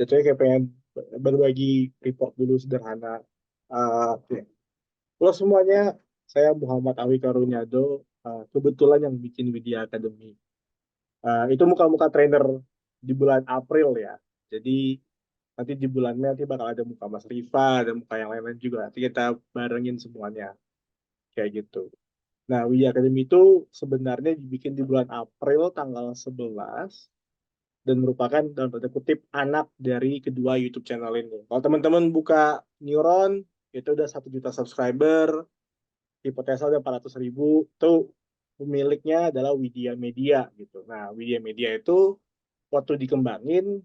Jatuhnya kayak pengen berbagi report dulu sederhana. Ya. Halo semuanya, saya Muhammad Awi Karunyado, kebetulan yang bikin Widya Academy. Itu muka-muka trainer di bulan April ya. Jadi nanti di bulan Mei nanti bakal ada muka Mas Riva dan muka yang lain-lain juga. Nanti kita barengin semuanya kayak gitu. Nah, Widya Academy itu sebenarnya dibikin di bulan April tanggal 11 dan merupakan dalam tanda kutip anak dari kedua YouTube channel ini. Kalau teman-teman buka Neuron, itu udah 1 juta subscriber, hipotesa udah 400.000, itu pemiliknya adalah Widya Media gitu. Nah, Widya Media itu waktu dikembangin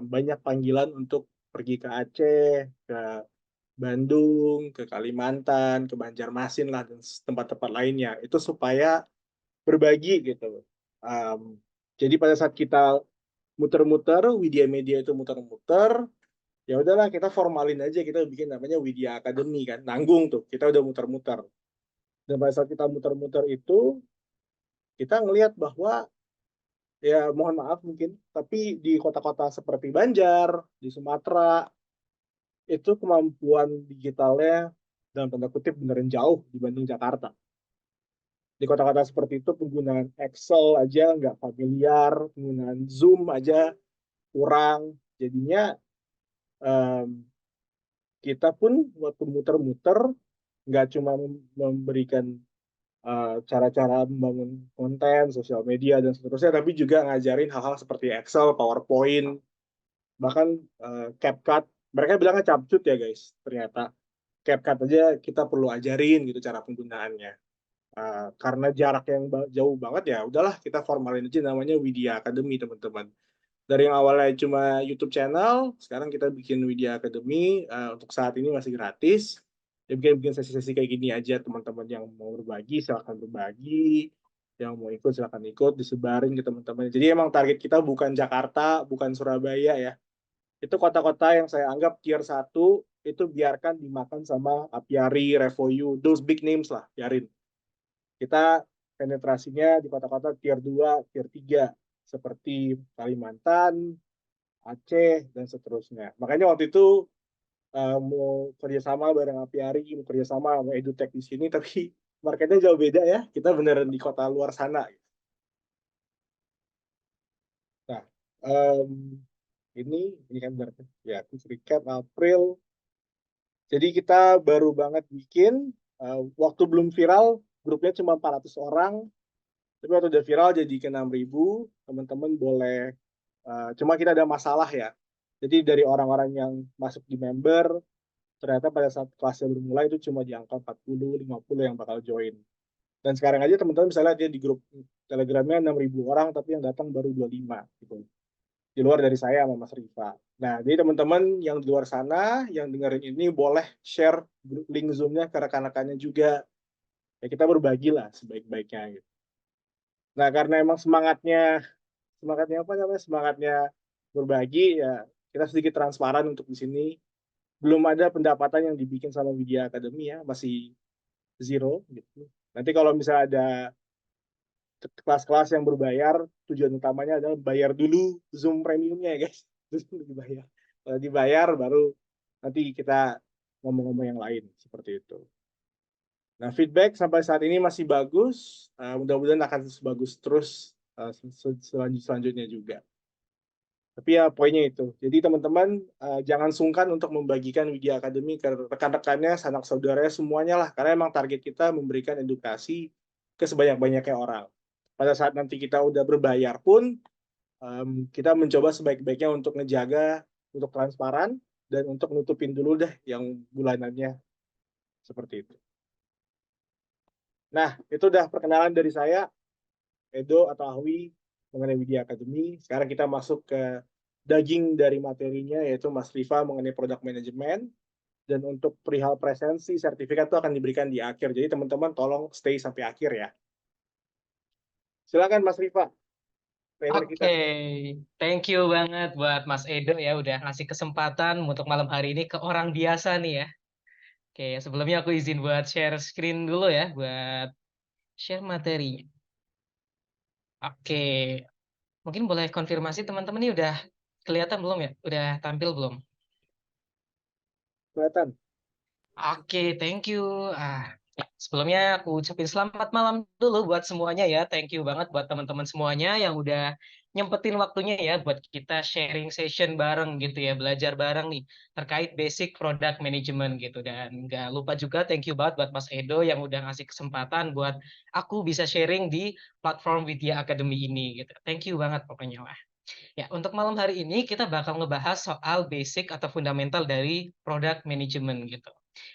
banyak panggilan untuk pergi ke Aceh, ke Bandung, ke Kalimantan, ke Banjarmasin lah dan tempat-tempat lainnya. Itu supaya berbagi gitu. Um, jadi pada saat kita muter-muter, Widya Media itu muter-muter, ya udahlah kita formalin aja, kita bikin namanya Widya Academy kan, nanggung tuh, kita udah muter-muter. Dan pada saat kita muter-muter itu, kita ngelihat bahwa ya mohon maaf mungkin, tapi di kota-kota seperti Banjar, di Sumatera, itu kemampuan digitalnya dalam tanda kutip beneran jauh dibanding Jakarta. Di kota-kota seperti itu penggunaan Excel aja nggak familiar, penggunaan Zoom aja kurang. Jadinya um, kita pun waktu muter-muter nggak cuma memberikan cara-cara membangun konten, sosial media, dan seterusnya, tapi juga ngajarin hal-hal seperti Excel, PowerPoint, bahkan CapCut. Mereka bilangnya capcut ya guys, ternyata. CapCut aja kita perlu ajarin gitu cara penggunaannya. Karena jarak yang jauh banget ya, udahlah kita formalin aja namanya Widya Academy teman-teman. Dari yang awalnya cuma YouTube channel, sekarang kita bikin Widya Academy. Untuk saat ini masih gratis. Ya bikin sesi-sesi kayak gini aja, teman-teman yang mau berbagi silahkan berbagi, yang mau ikut silahkan ikut, disebarin ke teman-teman. Jadi emang target kita bukan Jakarta, bukan Surabaya ya. Itu kota-kota yang saya anggap tier 1, itu biarkan dimakan sama Apiari, Revoyu, those big names lah, biarin. Kita penetrasinya di kota-kota tier 2, tier 3, seperti Kalimantan, Aceh, dan seterusnya. Makanya waktu itu mau kerjasama bareng Apiari, mau kerjasama sama EduTech di sini, tapi marketnya jauh beda ya. Kita beneran di kota luar sana. Nah, um, ini kan berarti ya, recap April. Jadi kita baru banget bikin, waktu belum viral, grupnya cuma 400 orang, tapi waktu udah viral jadi ke 6.000, teman-teman boleh, cuma kita ada masalah ya. Jadi dari orang-orang yang masuk di member, ternyata pada saat kelasnya bermulai itu cuma di angka 40, 50 yang bakal join. Dan sekarang aja teman-teman bisa lihat dia di grup Telegramnya 6.000 orang, tapi yang datang baru 25 gitu. Di luar dari saya sama Mas Riva. Nah, jadi teman-teman yang di luar sana, yang dengerin ini boleh share link Zoom-nya ke rekan-rekannya juga. Ya kita berbagi lah sebaik-baiknya gitu. Nah, karena emang semangatnya apa namanya? Semangatnya berbagi ya, kita sedikit transparan untuk di sini. Belum ada pendapatan yang dibikin sama Widya Academy ya, masih zero gitu. Nanti kalau misalnya ada kelas-kelas yang berbayar, tujuan utamanya adalah bayar dulu Zoom premiumnya ya guys. Terus dibayar. Kalau dibayar baru nanti kita ngomong-ngomong yang lain seperti itu. Nah, feedback sampai saat ini masih bagus. Mudah-mudahan akan bagus terus selanjutnya juga. Tapi ya poinnya itu. Jadi teman-teman jangan sungkan untuk membagikan Widya Academy ke rekan-rekannya, sanak saudaranya, semuanya lah. Karena emang target kita memberikan edukasi ke sebanyak-banyaknya orang. Pada saat nanti kita udah berbayar pun, kita mencoba sebaik-baiknya untuk ngejaga, untuk transparan, dan untuk nutupin dulu deh yang bulanannya. Seperti itu. Nah, itu udah perkenalan dari saya, Edo atau Ahwi, mengenai Widya Academy. Sekarang kita masuk ke daging dari materinya, yaitu Mas Riva mengenai product management. Dan untuk perihal presensi, sertifikat itu akan diberikan di akhir. Jadi teman-teman tolong stay sampai akhir ya. Silakan Mas Riva, trainer Oke, kita. thank you banget buat Mas Edo ya udah ngasih kesempatan untuk malam hari ini ke orang biasa nih ya. Oke, sebelumnya aku izin buat share screen dulu ya, buat share materinya. Oke, mungkin boleh konfirmasi teman-teman nih udah kelihatan belum ya? Udah tampil belum? Kelihatan. Oke, thank you. Sebelumnya aku ucapin selamat malam dulu buat semuanya ya. Thank you banget buat teman-teman semuanya yang udah nyempetin waktunya ya buat kita sharing session bareng gitu ya, belajar bareng nih terkait basic product management gitu. Dan nggak lupa juga thank you banget buat Mas Edo yang udah ngasih kesempatan buat aku bisa sharing di platform Widya Academy ini gitu. Thank you banget pokoknya. Ya, untuk malam hari ini kita bakal ngebahas soal basic atau fundamental dari product management gitu.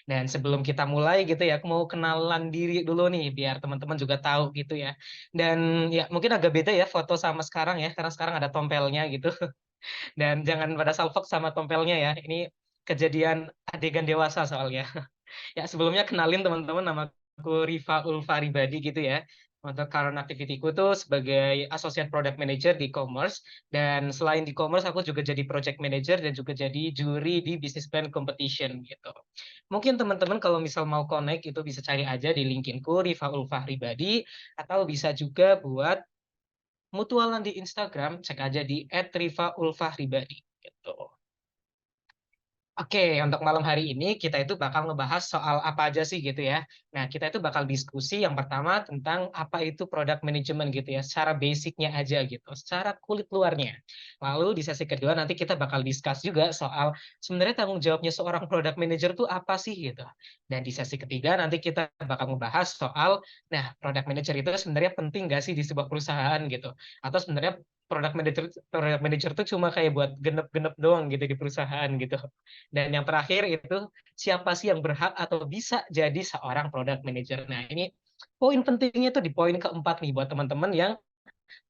Dan sebelum kita mulai gitu ya, aku mau kenalan diri dulu nih biar teman-teman juga tahu gitu ya. Dan ya mungkin agak beda ya foto sama sekarang ya, karena sekarang ada tompelnya gitu. Dan jangan pada salfok sama tompelnya ya. Ini kejadian adegan dewasa soalnya. Ya, sebelumnya kenalin teman-teman, nama aku Rifa Ulfa Ribadi gitu ya. Untuk current activity-ku tuh sebagai Associate Product Manager di Commerce. Dan selain di Commerce, aku juga jadi Project Manager dan juga jadi juri di Business Plan Competition gitu. Mungkin teman-teman kalau misal mau connect itu bisa cari aja di LinkedIn-ku, Rifa Ulfa Ribadi. Atau bisa juga buat mutualan di Instagram, cek aja di @rifaulfahribadi gitu. Oke, untuk malam hari ini kita itu bakal ngebahas soal apa aja sih gitu ya. Nah, kita itu bakal diskusi yang pertama tentang apa itu product management gitu ya, secara basicnya aja gitu, secara kulit luarnya. Lalu di sesi kedua nanti kita bakal discuss juga soal sebenarnya tanggung jawabnya seorang product manager tuh apa sih gitu. Dan di sesi ketiga nanti kita bakal ngebahas soal, nah product manager itu sebenarnya penting nggak sih di sebuah perusahaan gitu. Atau sebenarnya product manager tuh cuma kayak buat genep-genep doang gitu di perusahaan gitu. Dan yang terakhir itu siapa sih yang berhak atau bisa jadi seorang product manager. Nah, ini poin pentingnya tuh di poin keempat nih buat teman-teman yang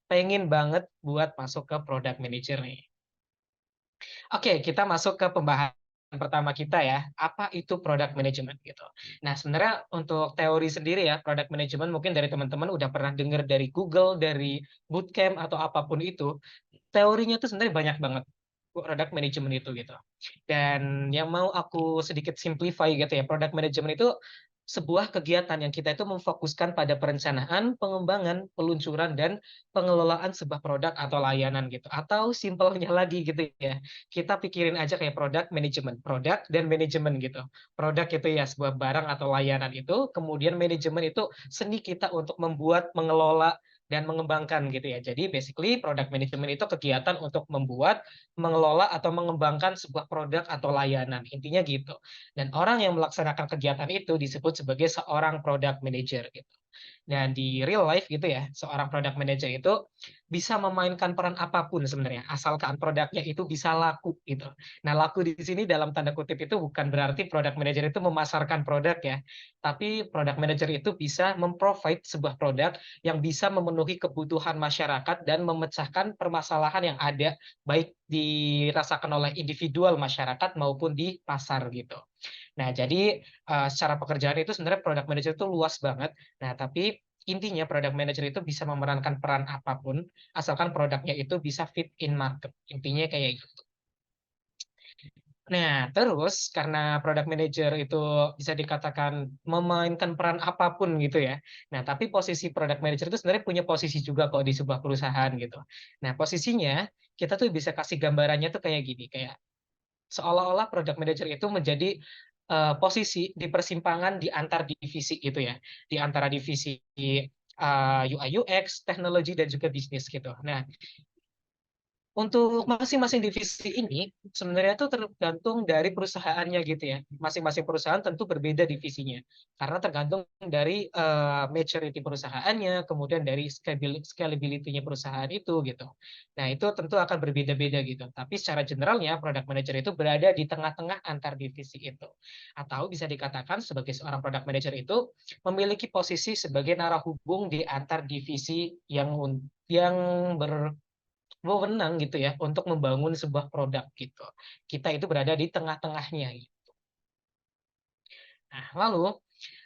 pengen banget buat masuk ke product manager nih. Oke, kita masuk ke pembahasan pertama kita ya. Apa itu product management gitu. Nah, sebenarnya untuk teori sendiri ya, product management mungkin dari teman-teman udah pernah dengar dari Google, dari bootcamp atau apapun itu. Teorinya tuh sebenarnya banyak banget product management itu gitu. Dan yang mau aku sedikit simplify gitu ya, product management itu sebuah kegiatan yang kita itu memfokuskan pada perencanaan, pengembangan, peluncuran, dan pengelolaan sebuah produk atau layanan gitu. Atau simpelnya lagi gitu ya, kita pikirin aja kayak product management, produk dan manajemen gitu. Produk itu ya sebuah barang atau layanan itu, kemudian manajemen itu seni kita untuk membuat, mengelola, dan mengembangkan gitu ya. Jadi basically product management itu kegiatan untuk membuat, mengelola atau mengembangkan sebuah produk atau layanan. Intinya gitu. Dan orang yang melaksanakan kegiatan itu disebut sebagai seorang product manager gitu. Dan di real life gitu ya, seorang product manager itu bisa memainkan peran apapun sebenarnya, asalkan produknya itu bisa laku gitu. Nah, laku di sini dalam tanda kutip itu bukan berarti product manager itu memasarkan produk ya, tapi product manager itu bisa memprovide sebuah produk yang bisa memenuhi kebutuhan masyarakat dan memecahkan permasalahan yang ada, baik dirasakan oleh individual masyarakat maupun di pasar gitu. Nah, jadi secara pekerjaan itu sebenarnya product manager itu luas banget. Nah, tapi intinya product manager itu bisa memerankan peran apapun asalkan produknya itu bisa fit in market. Intinya kayak gitu. Nah, terus karena product manager itu bisa dikatakan memainkan peran apapun gitu ya. Nah, tapi posisi product manager itu sebenarnya punya posisi juga kok di sebuah perusahaan gitu. Nah, posisinya kita tuh bisa kasih gambarannya tuh kayak gini, kayak seolah-olah product manager itu menjadi posisi di persimpangan di antar divisi gitu ya, di antara divisi UI UX, teknologi dan juga bisnis gitu. Nah, untuk masing-masing divisi ini sebenarnya itu tergantung dari perusahaannya gitu ya. Masing-masing perusahaan tentu berbeda divisinya karena tergantung dari maturity perusahaannya, kemudian dari scalability-nya perusahaan itu gitu. Nah, itu tentu akan berbeda-beda gitu. Tapi secara generalnya product manager itu berada di tengah-tengah antar divisi itu. Atau bisa dikatakan sebagai seorang product manager itu memiliki posisi sebagai narah hubung di antar divisi yang ber wewenang gitu ya untuk membangun sebuah produk gitu. Kita itu berada di tengah-tengahnya gitu. Nah, lalu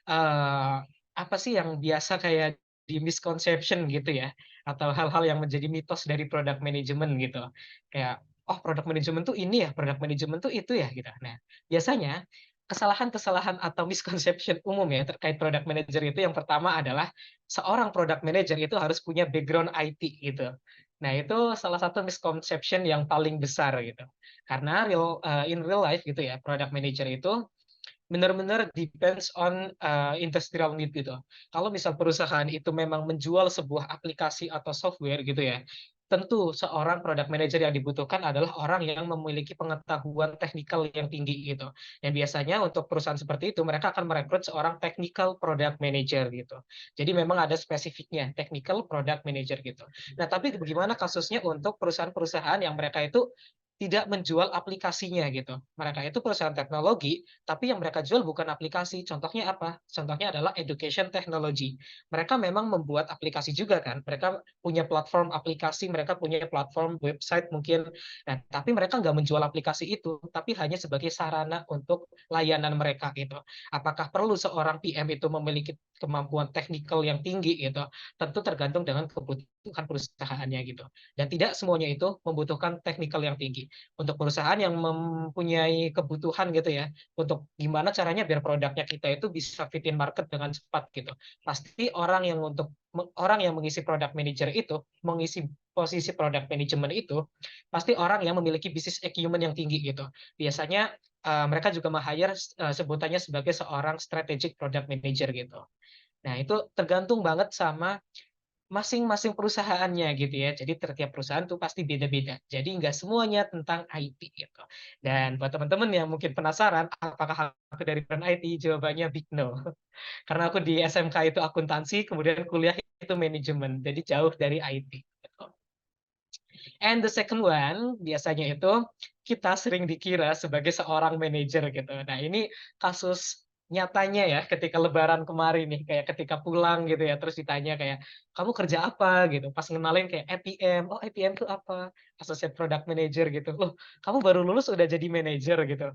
eh, apa sih yang biasa kayak di misconception gitu ya, atau hal-hal yang menjadi mitos dari product management gitu. Kayak, oh product management tuh ini ya, product management tuh itu ya gitu. Nah, biasanya kesalahan-kesalahan atau misconception umum ya terkait product manager itu yang pertama adalah seorang product manager itu harus punya background IT gitu. Nah, itu salah satu misconception yang paling besar gitu. Karena in real life gitu ya, product manager itu benar-benar depends on industrial need gitu. Kalau misal perusahaan itu memang menjual sebuah aplikasi atau software gitu ya, tentu seorang product manager yang dibutuhkan adalah orang yang memiliki pengetahuan teknikal yang tinggi gitu. Dan biasanya untuk perusahaan seperti itu mereka akan merekrut seorang technical product manager gitu. Jadi memang ada spesifiknya technical product manager gitu. Nah, tapi bagaimana kasusnya untuk perusahaan-perusahaan yang mereka itu tidak menjual aplikasinya gitu. Mereka itu perusahaan teknologi, tapi yang mereka jual bukan aplikasi. Contohnya apa? Contohnya adalah education technology. Mereka memang membuat aplikasi juga kan. Mereka punya platform aplikasi, mereka punya platform website mungkin. Nah, tapi mereka nggak menjual aplikasi itu, tapi hanya sebagai sarana untuk layanan mereka gitu. Apakah perlu seorang PM itu memiliki kemampuan teknikal yang tinggi gitu? Tentu tergantung dengan kebutuhan perusahaannya gitu. Dan tidak semuanya itu membutuhkan teknikal yang tinggi. Untuk perusahaan yang mempunyai kebutuhan gitu ya, untuk gimana caranya biar produknya kita itu bisa fit in market dengan cepat gitu. Pasti orang yang mengisi product manager itu, mengisi posisi product management itu, pasti orang yang memiliki business acumen yang tinggi gitu. Biasanya mereka juga meng-hire sebutannya sebagai seorang strategic product manager gitu. Nah, itu tergantung banget sama masing-masing perusahaannya gitu ya. Jadi tiap perusahaan tuh pasti beda-beda. Jadi nggak semuanya tentang IT gitu. Dan buat teman-teman yang mungkin penasaran apakah aku dari brand IT, jawabannya big no. Karena aku di SMK itu akuntansi, kemudian kuliah itu manajemen. Jadi jauh dari IT. Gitu. And the second one, biasanya itu kita sering dikira sebagai seorang manajer gitu. Nah, ini kasus nyatanya ya ketika lebaran kemarin nih, kayak ketika pulang gitu ya, terus ditanya kayak, "Kamu kerja apa?" gitu. Pas ngenalin kayak APM, "Oh, APM itu apa?" Associate Product Manager gitu. "Loh, kamu baru lulus udah jadi manajer?" gitu.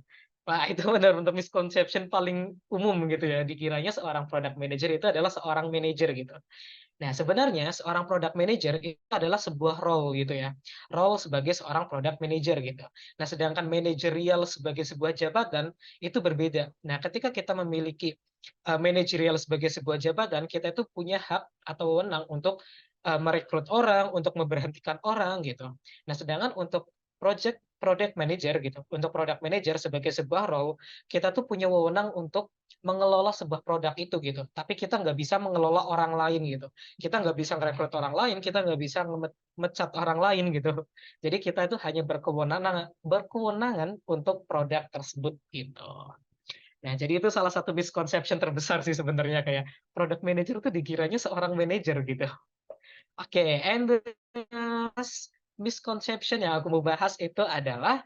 Wah, itu benar-benar misconception paling umum gitu ya, dikiranya seorang product manager itu adalah seorang manajer gitu. Nah, sebenarnya seorang product manager itu adalah sebuah role gitu ya. Role sebagai seorang product manager gitu. Nah, sedangkan manajerial sebagai sebuah jabatan itu berbeda. Nah, ketika kita memiliki manajerial sebagai sebuah jabatan, kita itu punya hak atau wewenang untuk merekrut orang, untuk memberhentikan orang gitu. Nah, sedangkan untuk product manager gitu, untuk product manager sebagai sebuah role, kita tuh punya wewenang untuk mengelola sebuah produk itu gitu. Tapi kita nggak bisa mengelola orang lain gitu. Kita nggak bisa merekrut orang lain, kita nggak bisa mecat orang lain gitu. Jadi kita itu hanya berkewenangan untuk produk tersebut gitu. Nah, jadi itu salah satu misconception terbesar sih sebenarnya kayak product manager itu dikiranya seorang manajer gitu. Oke, and the last misconception yang aku mau bahas itu adalah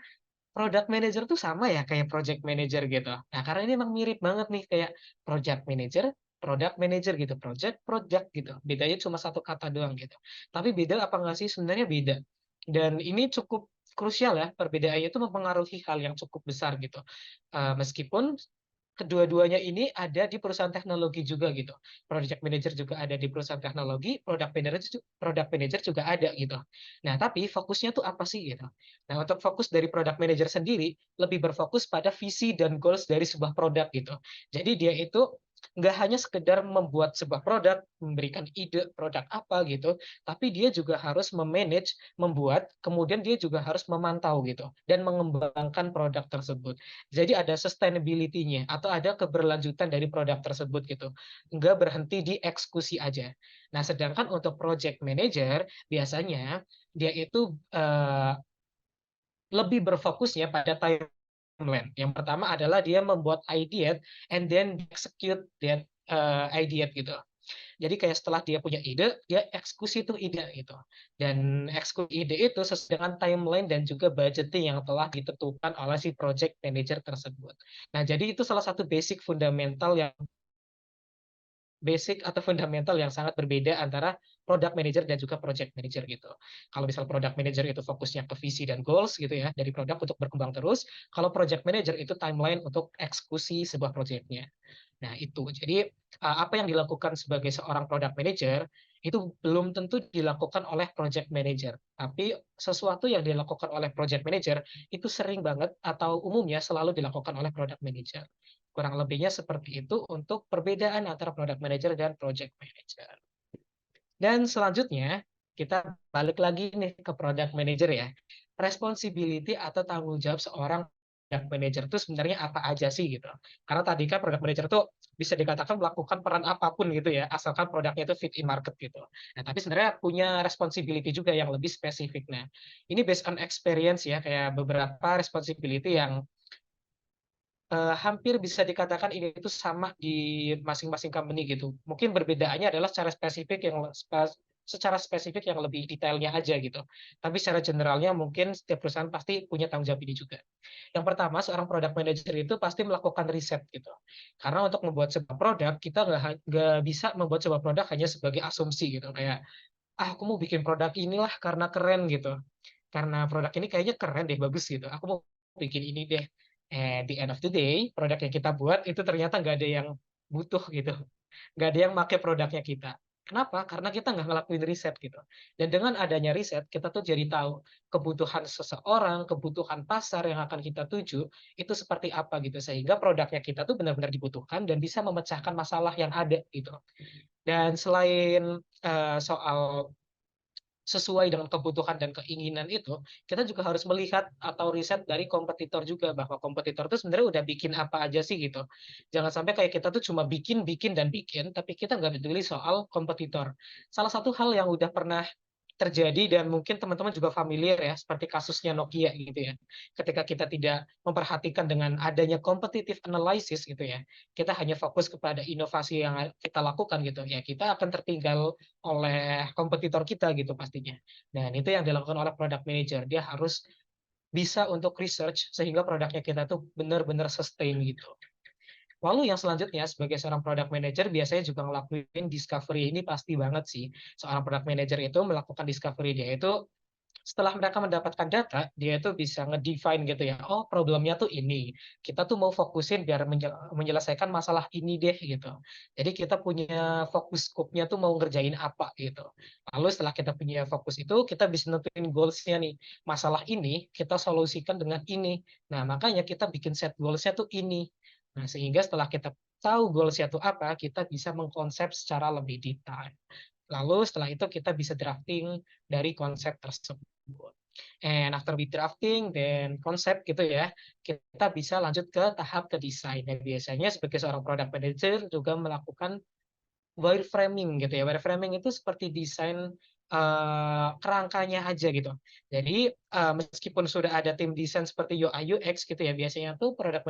product manager tuh sama ya kayak project manager gitu. Nah, karena ini emang mirip banget nih kayak project manager, product manager gitu, project, product gitu. Bedanya cuma satu kata doang gitu. Tapi beda apa nggak sih? Sebenarnya beda. Dan ini cukup krusial ya, perbedaannya itu mempengaruhi hal yang cukup besar gitu. Meskipun kedua-duanya ini ada di perusahaan teknologi juga gitu. Project manager juga ada di perusahaan teknologi, product manager juga ada gitu. Nah, tapi fokusnya tuh apa sih gitu. Nah, untuk fokus dari product manager sendiri lebih berfokus pada visi dan goals dari sebuah produk gitu. Jadi dia itu nggak hanya sekedar membuat sebuah produk, memberikan ide produk apa gitu, tapi dia juga harus memanage, membuat, kemudian dia juga harus memantau gitu dan mengembangkan produk tersebut. Jadi ada sustainability-nya atau ada keberlanjutan dari produk tersebut gitu. Nggak berhenti di eksekusi aja. Nah, sedangkan untuk project manager biasanya dia itu lebih berfokusnya pada timeline. Yang pertama adalah dia membuat idea and then execute that idea gitu. Jadi kayak setelah dia punya ide, dia eksekusi tuh ide gitu. Dan eksekusi ide itu sesuai dengan timeline dan juga budgeting yang telah ditentukan oleh si project manager tersebut. Nah, jadi itu salah satu basic atau fundamental yang sangat berbeda antara product manager dan juga project manager gitu. Kalau misal product manager itu fokusnya ke visi dan goals gitu ya, dari produk untuk berkembang terus, kalau project manager itu timeline untuk eksekusi sebuah projectnya. Nah, itu. Jadi, apa yang dilakukan sebagai seorang product manager, itu belum tentu dilakukan oleh project manager. Tapi sesuatu yang dilakukan oleh project manager itu sering banget atau umumnya selalu dilakukan oleh product manager. Kurang lebihnya seperti itu untuk perbedaan antara product manager dan project manager. Dan selanjutnya, kita balik lagi nih ke product manager ya. Responsibility atau tanggung jawab seorang product manager itu sebenarnya apa aja sih gitu. Karena tadi kan product manager itu bisa dikatakan melakukan peran apapun gitu ya, asalkan produknya itu fit in market gitu. Nah, tapi sebenarnya punya responsibility juga yang lebih spesifik. Nah, ini based on experience ya, kayak beberapa responsibility yang hampir bisa dikatakan ini itu sama di masing-masing company gitu. Mungkin perbedaannya adalah secara spesifik yang lebih detailnya aja gitu. Tapi secara generalnya mungkin setiap perusahaan pasti punya tanggung jawab ini juga. Yang pertama, seorang product manager itu pasti melakukan riset gitu. Karena untuk membuat sebuah produk, kita nggak bisa membuat sebuah produk hanya sebagai asumsi gitu. Kayak, aku mau bikin produk inilah karena keren gitu. Karena produk ini kayaknya keren deh, bagus gitu. Aku mau bikin ini deh. At the end of the day, produk yang kita buat itu ternyata nggak ada yang butuh gitu. Nggak ada yang pakai produknya kita. Kenapa? Karena kita nggak ngelakuin riset gitu. Dan dengan adanya riset, kita tuh jadi tahu kebutuhan seseorang, kebutuhan pasar yang akan kita tuju, itu seperti apa gitu. Sehingga produknya kita tuh benar-benar dibutuhkan dan bisa memecahkan masalah yang ada gitu. Dan selain soal sesuai dengan kebutuhan dan keinginan itu, kita juga harus melihat atau riset dari kompetitor juga bahwa kompetitor itu sebenarnya udah bikin apa aja sih gitu. Jangan sampai kayak kita tuh cuma bikin, bikin dan bikin, tapi kita nggak peduli soal kompetitor. Salah satu hal yang udah pernah terjadi dan mungkin teman-teman juga familiar ya, seperti kasusnya Nokia gitu ya. Ketika kita tidak memperhatikan dengan adanya competitive analysis gitu ya, kita hanya fokus kepada inovasi yang kita lakukan gitu ya, kita akan tertinggal oleh kompetitor kita gitu pastinya. Dan itu yang dilakukan oleh product manager. Dia harus bisa untuk research sehingga produknya kita tuh benar-benar sustain gitu. Lalu yang selanjutnya sebagai seorang product manager biasanya juga ngelakuin discovery. Ini pasti banget sih. Seorang product manager itu melakukan discovery, dia itu setelah mereka mendapatkan data, dia itu bisa ngedefine gitu ya. Oh, problemnya tuh ini. Kita tuh mau fokusin biar menyelesaikan masalah ini deh gitu. Jadi kita punya fokus scope-nya tuh mau ngerjain apa gitu. Lalu setelah kita punya fokus itu, kita bisa nentuin goals-nya nih. Masalah ini kita solusikan dengan ini. Nah, makanya kita bikin set goals-nya tuh ini. Nah, sehingga setelah kita tahu goals-nya itu apa, kita bisa mengkonsep secara lebih detail. Lalu setelah itu kita bisa drafting dari konsep tersebut. And after we drafting dan konsep gitu ya, kita bisa lanjut ke tahap ke desain. Dan biasanya sebagai seorang product manager juga melakukan wireframing gitu ya. Wireframing itu seperti desain kerangkanya aja gitu. Jadi meskipun sudah ada tim desain seperti UI UX gitu ya, biasanya tuh product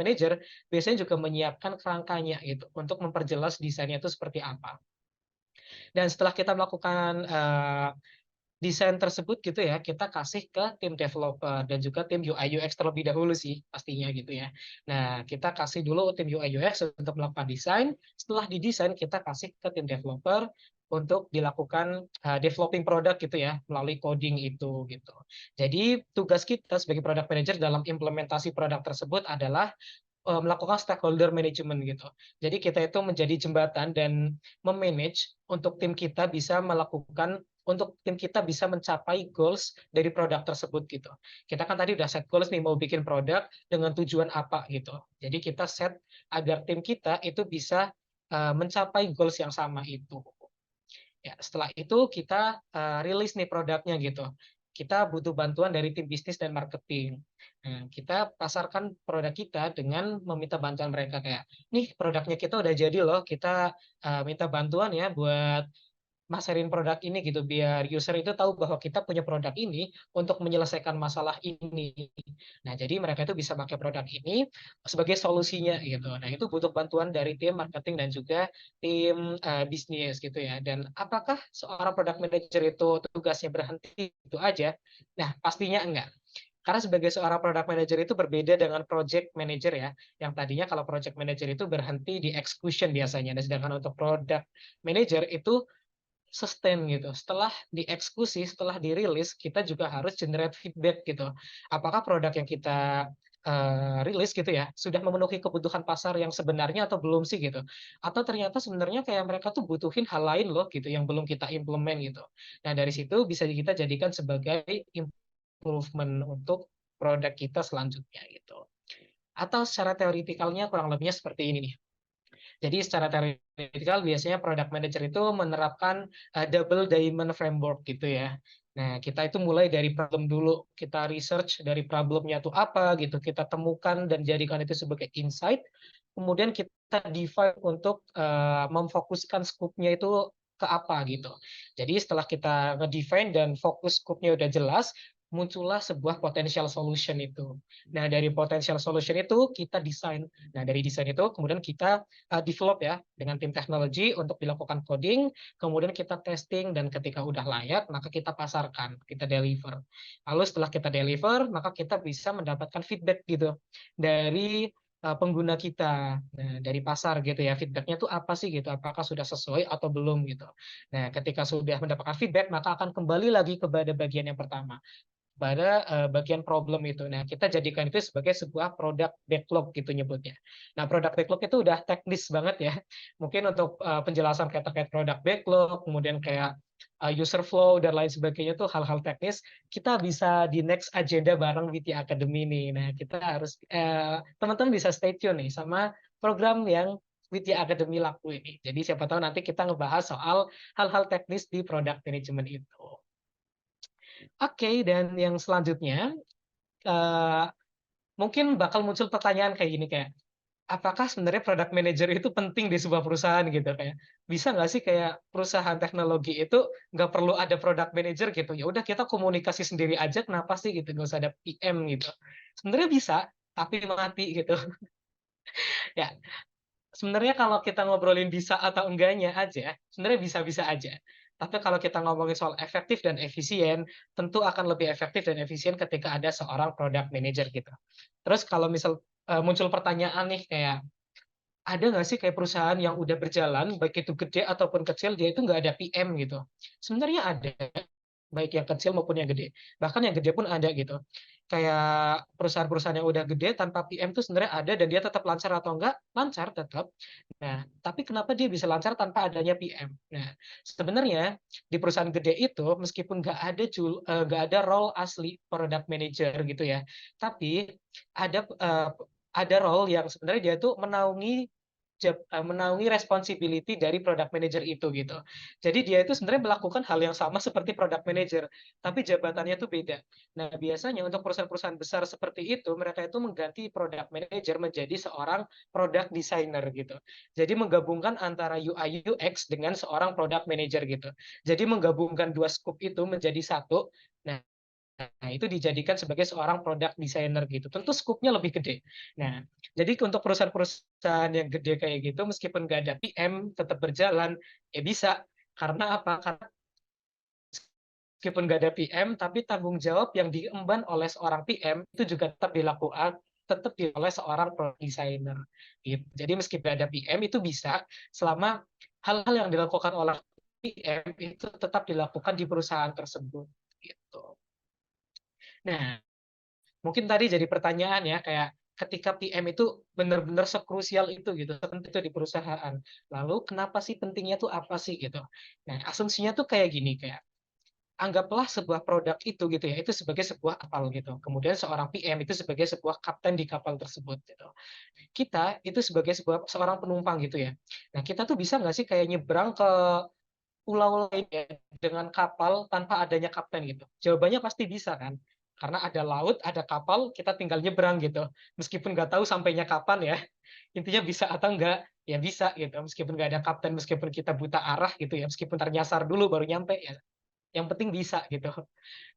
manager biasanya juga menyiapkan kerangkanya gitu untuk memperjelas desainnya itu seperti apa. Dan setelah kita melakukan desain tersebut gitu ya, kita kasih ke tim developer dan juga tim UI UX terlebih dahulu sih pastinya gitu ya. Nah, kita kasih dulu tim UI UX untuk melakukan desain. Setelah didesain, kita kasih ke tim developer untuk dilakukan developing produk gitu ya, melalui coding itu gitu. Jadi tugas kita sebagai product manager dalam implementasi produk tersebut adalah melakukan stakeholder management gitu. Jadi kita itu menjadi jembatan dan memanage untuk tim kita bisa melakukan untuk tim kita bisa mencapai goals dari produk tersebut gitu. Kita kan tadi udah set goals nih mau bikin produk dengan tujuan apa gitu. Jadi kita set agar tim kita itu bisa mencapai goals yang sama itu. Ya, setelah itu kita rilis nih produknya gitu. Kita butuh bantuan dari tim bisnis dan marketing. Nah, kita pasarkan produk kita dengan meminta bantuan mereka kayak, nih produknya kita udah jadi loh, kita minta bantuan ya buat masarin produk ini gitu biar user itu tahu bahwa kita punya produk ini untuk menyelesaikan masalah ini. Nah, jadi mereka itu bisa pakai produk ini sebagai solusinya gitu. Nah, itu butuh bantuan dari tim marketing dan juga tim bisnis gitu ya. Dan apakah seorang product manager itu tugasnya berhenti itu aja? Nah, pastinya enggak. Karena sebagai seorang product manager itu berbeda dengan project manager ya, yang tadinya kalau project manager itu berhenti di execution biasanya, dan sedangkan untuk product manager itu sustain gitu. Setelah dieksekusi, setelah dirilis, kita juga harus generate feedback gitu. Apakah produk yang kita rilis gitu ya, sudah memenuhi kebutuhan pasar yang sebenarnya atau belum sih gitu. Atau ternyata sebenarnya kayak mereka tuh butuhin hal lain loh gitu yang belum kita implement gitu. Nah, dari situ bisa kita jadikan sebagai improvement untuk produk kita selanjutnya gitu. Atau secara teoritikalnya kurang lebihnya seperti ini nih. Jadi secara teoretikal biasanya product manager itu menerapkan double diamond framework gitu ya. Nah, kita itu mulai dari problem dulu, kita research dari problemnya itu apa gitu, kita temukan dan jadikan itu sebagai insight. Kemudian kita define untuk memfokuskan scope-nya itu ke apa gitu. Jadi setelah kita nge-define dan fokus scope-nya udah jelas, muncullah sebuah potential solution itu. Nah, dari potential solution itu kita desain. Nah, dari desain itu kemudian kita develop ya dengan tim teknologi untuk dilakukan coding, kemudian kita testing dan ketika udah layak maka kita pasarkan, kita deliver. Lalu setelah kita deliver maka kita bisa mendapatkan feedback gitu dari pengguna kita, nah, dari pasar gitu ya, feedbacknya tuh apa sih gitu, apakah sudah sesuai atau belum gitu. Nah, ketika sudah mendapatkan feedback maka akan kembali lagi kepada bagian yang pertama, pada bagian problem itu. Nah, kita jadikan itu sebagai sebuah produk backlog gitu nyebutnya. Nah, produk backlog itu udah teknis banget ya. Mungkin untuk penjelasan kayak terkait produk backlog, kemudian kayak user flow dan lain sebagainya tuh hal-hal teknis, kita bisa di next agenda bareng WT Academy nih. Nah, kita harus teman-teman bisa stay tune nih sama program yang WT Academy lakuin ini. Jadi siapa tahu nanti kita ngebahas soal hal-hal teknis di product management itu. Oke, dan yang selanjutnya eh, mungkin bakal muncul pertanyaan kayak gini kayak apakah sebenarnya product manager itu penting di sebuah perusahaan gitu kayak bisa nggak sih kayak perusahaan teknologi itu nggak perlu ada product manager gitu, ya udah kita komunikasi sendiri aja kenapa sih gitu nggak usah ada PM gitu. Sebenarnya bisa tapi mati gitu. Ya, sebenarnya kalau kita ngobrolin bisa atau enggaknya aja, sebenarnya bisa-bisa aja. Tapi kalau kita ngomongin soal efektif dan efisien, tentu akan lebih efektif dan efisien ketika ada seorang product manager gitu. Terus kalau misal muncul pertanyaan nih kayak, ada nggak sih kayak perusahaan yang udah berjalan, baik itu gede ataupun kecil, dia itu nggak ada PM gitu? Sebenarnya ada, baik yang kecil maupun yang gede. Bahkan yang gede pun ada gitu. Kayak perusahaan-perusahaan yang udah gede tanpa PM itu sebenarnya ada dan dia tetap lancar atau enggak? Lancar tetap. Nah, tapi kenapa dia bisa lancar tanpa adanya PM? Nah, sebenarnya di perusahaan gede itu meskipun nggak ada role asli product manager gitu ya, tapi ada role yang sebenarnya dia tuh menaungi responsibility dari product manager itu gitu. Jadi dia itu sebenarnya melakukan hal yang sama seperti product manager, tapi jabatannya itu beda. Nah, biasanya untuk perusahaan-perusahaan besar seperti itu, mereka itu mengganti product manager menjadi seorang product designer gitu. Jadi menggabungkan antara UI UX dengan seorang product manager gitu. Jadi menggabungkan dua scope itu menjadi satu. Nah, itu dijadikan sebagai seorang product designer gitu. Tentu skupnya lebih gede. Nah, jadi untuk perusahaan-perusahaan yang gede kayak gitu, meskipun nggak ada PM, tetap berjalan, ya bisa. Karena apa? Karena meskipun nggak ada PM, tapi tanggung jawab yang diemban oleh seorang PM itu juga tetap dilakukan oleh seorang product designer. Gitu. Jadi meskipun ada PM itu bisa, selama hal-hal yang dilakukan oleh PM itu tetap dilakukan di perusahaan tersebut. Gitu. Nah, mungkin tadi jadi pertanyaan ya, kayak ketika PM itu benar-benar sekrusial itu gitu, sepenting itu di perusahaan. Lalu kenapa sih pentingnya tuh apa sih gitu? Nah, asumsinya tuh kayak gini, kayak anggaplah sebuah produk itu gitu ya, itu sebagai sebuah kapal gitu. Kemudian seorang PM itu sebagai sebuah kapten di kapal tersebut gitu. Kita itu sebagai seorang penumpang gitu ya. Nah, kita tuh bisa nggak sih kayak nyebrang ke pulau lain ya dengan kapal tanpa adanya kapten gitu? Jawabannya pasti bisa kan? Karena ada laut, ada kapal, kita tinggal nyebrang gitu. Meskipun nggak tahu sampainya kapan ya, intinya bisa atau enggak, ya bisa gitu. Meskipun nggak ada kapten, meskipun kita buta arah gitu ya, meskipun ternyasar dulu baru nyampe ya, yang penting bisa gitu.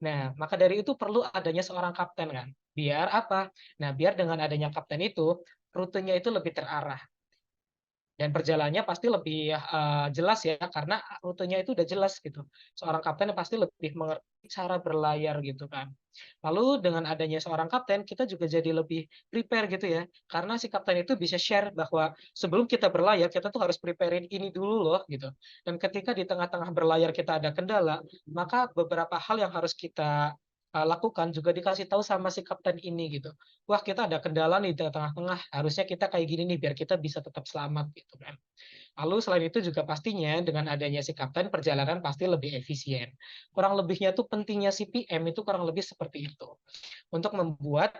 Nah, maka dari itu perlu adanya seorang kapten kan. Biar apa? Nah, biar dengan adanya kapten itu, rutenya itu lebih terarah. Dan perjalanannya pasti lebih jelas ya, karena rutenya itu udah jelas gitu. Seorang kapten pasti lebih mengerti cara berlayar gitu kan. Lalu dengan adanya seorang kapten, kita juga jadi lebih prepare gitu ya. Karena si kapten itu bisa share bahwa sebelum kita berlayar, kita tuh harus preparein ini dulu loh gitu. Dan ketika di tengah-tengah berlayar kita ada kendala, maka beberapa hal yang harus kita lakukan juga dikasih tahu sama si kapten ini gitu. Wah, kita ada kendala nih di tengah-tengah, harusnya kita kayak gini nih biar kita bisa tetap selamat gitu kan. Lalu selain itu juga pastinya dengan adanya si kapten perjalanan pasti lebih efisien. Kurang lebihnya tuh pentingnya si PM itu kurang lebih seperti itu. Untuk membuat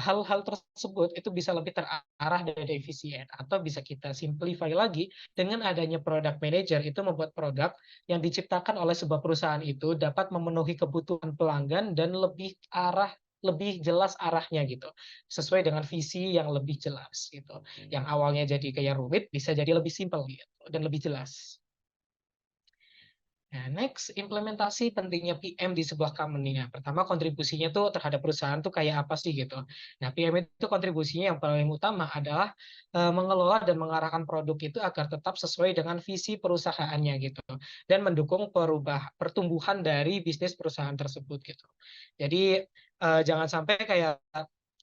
hal-hal tersebut itu bisa lebih terarah dan efisien, atau bisa kita simplify lagi dengan adanya product manager itu membuat produk yang diciptakan oleh sebuah perusahaan itu dapat memenuhi kebutuhan pelanggan dan lebih jelas arahnya gitu, sesuai dengan visi yang lebih jelas gitu. Yang awalnya jadi kayak rumit bisa jadi lebih simpel gitu dan lebih jelas. Nah, next, implementasi pentingnya PM di sebuah company. Nah, pertama kontribusinya tuh terhadap perusahaan tuh kayak apa sih gitu. Nah, PM itu kontribusinya yang paling utama adalah mengelola dan mengarahkan produk itu agar tetap sesuai dengan visi perusahaannya gitu, dan mendukung pertumbuhan dari bisnis perusahaan tersebut gitu. Jadi jangan sampai kayak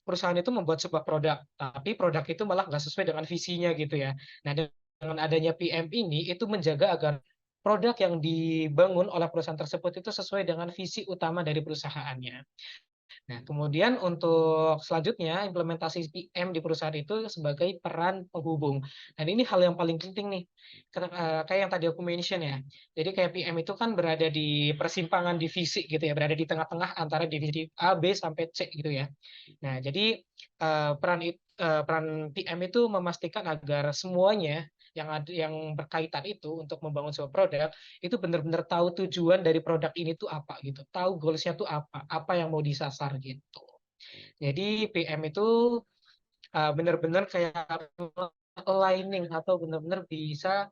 perusahaan itu membuat sebuah produk, tapi produk itu malah nggak sesuai dengan visinya gitu ya. Nah, dengan adanya PM ini itu menjaga agar produk yang dibangun oleh perusahaan tersebut itu sesuai dengan visi utama dari perusahaannya. Nah, kemudian untuk selanjutnya implementasi PM di perusahaan itu sebagai peran penghubung. Dan ini hal yang paling penting nih. Kayak yang tadi aku mention ya. Jadi kayak PM itu kan berada di persimpangan divisi gitu ya, berada di tengah-tengah antara divisi A, B sampai C gitu ya. Nah, jadi peran PM itu memastikan agar semuanya yang berkaitan itu untuk membangun sebuah produk itu benar-benar tahu tujuan dari produk ini tuh apa gitu, tahu goals-nya tuh apa yang mau disasar gitu. Jadi PM itu benar-benar kayak aligning atau benar-benar bisa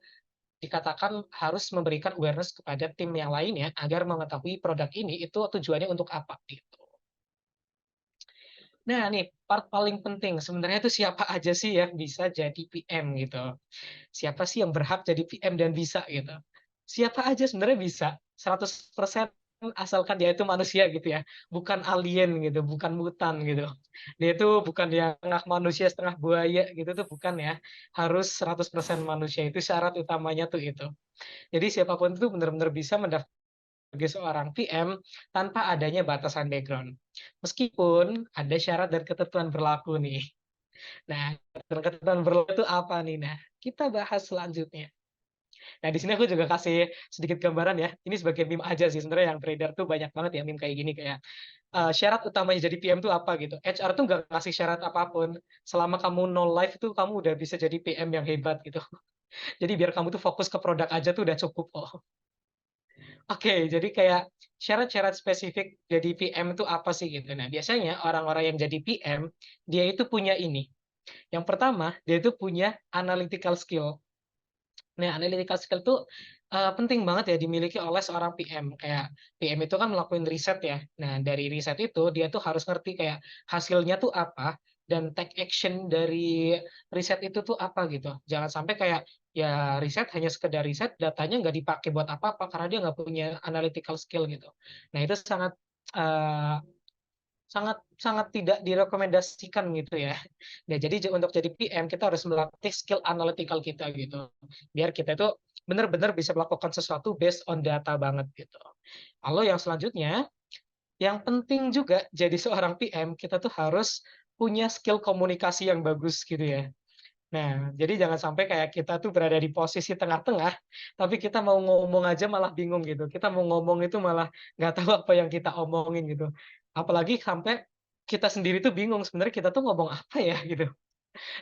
dikatakan harus memberikan awareness kepada tim yang lainnya agar mengetahui produk ini itu tujuannya untuk apa gitu. Nah, nih part paling penting sebenarnya itu siapa aja sih yang bisa jadi PM gitu. Siapa sih yang berhak jadi PM dan bisa gitu. Siapa aja sebenarnya bisa, 100% asalkan dia itu manusia gitu ya, bukan alien gitu, bukan mutan gitu. Dia itu bukan yang setengah manusia, setengah buaya gitu tuh bukan ya. Harus 100% manusia, itu syarat utamanya tuh itu. Jadi siapapun itu benar-benar bisa mendaftar sebagai seorang PM tanpa adanya batasan background. Meskipun ada syarat dan ketentuan berlaku nih. Nah, ketentuan berlaku itu apa nih? Nah, kita bahas selanjutnya. Nah, di sini aku juga kasih sedikit gambaran ya. Ini sebagai meme aja sih sebenarnya yang beredar tuh banyak banget ya meme kayak gini kayak syarat utamanya jadi PM tuh apa gitu. HR tuh nggak ngasih syarat apapun. Selama kamu no life tuh kamu udah bisa jadi PM yang hebat gitu. Jadi biar kamu tuh fokus ke produk aja tuh udah cukup kok. Oke, jadi kayak syarat-syarat spesifik jadi PM itu apa sih gitu. Nah, biasanya orang-orang yang jadi PM dia itu punya ini. Yang pertama, dia itu punya analytical skill. Nah, analytical skill tuh, penting banget ya dimiliki oleh seorang PM. Kayak PM itu kan ngelakuin riset ya. Nah, dari riset itu dia tuh harus ngerti kayak hasilnya tuh apa dan take action dari riset itu tuh apa gitu. Jangan sampai kayak ya riset hanya sekedar riset, datanya nggak dipakai buat apa-apa karena dia nggak punya analytical skill gitu. Nah, itu sangat, eee sangat sangat tidak direkomendasikan gitu ya. Nah, jadi untuk jadi PM kita harus melatih skill analytical kita gitu. Biar kita itu benar-benar bisa melakukan sesuatu based on data banget gitu. Lalu yang selanjutnya, yang penting juga jadi seorang PM kita tuh harus punya skill komunikasi yang bagus gitu ya. Nah, jadi jangan sampai kayak kita tuh berada di posisi tengah-tengah, tapi kita mau ngomong aja malah bingung gitu. Kita mau ngomong itu malah nggak tahu apa yang kita omongin gitu. Apalagi sampai kita sendiri tuh bingung sebenarnya kita tuh ngomong apa ya gitu.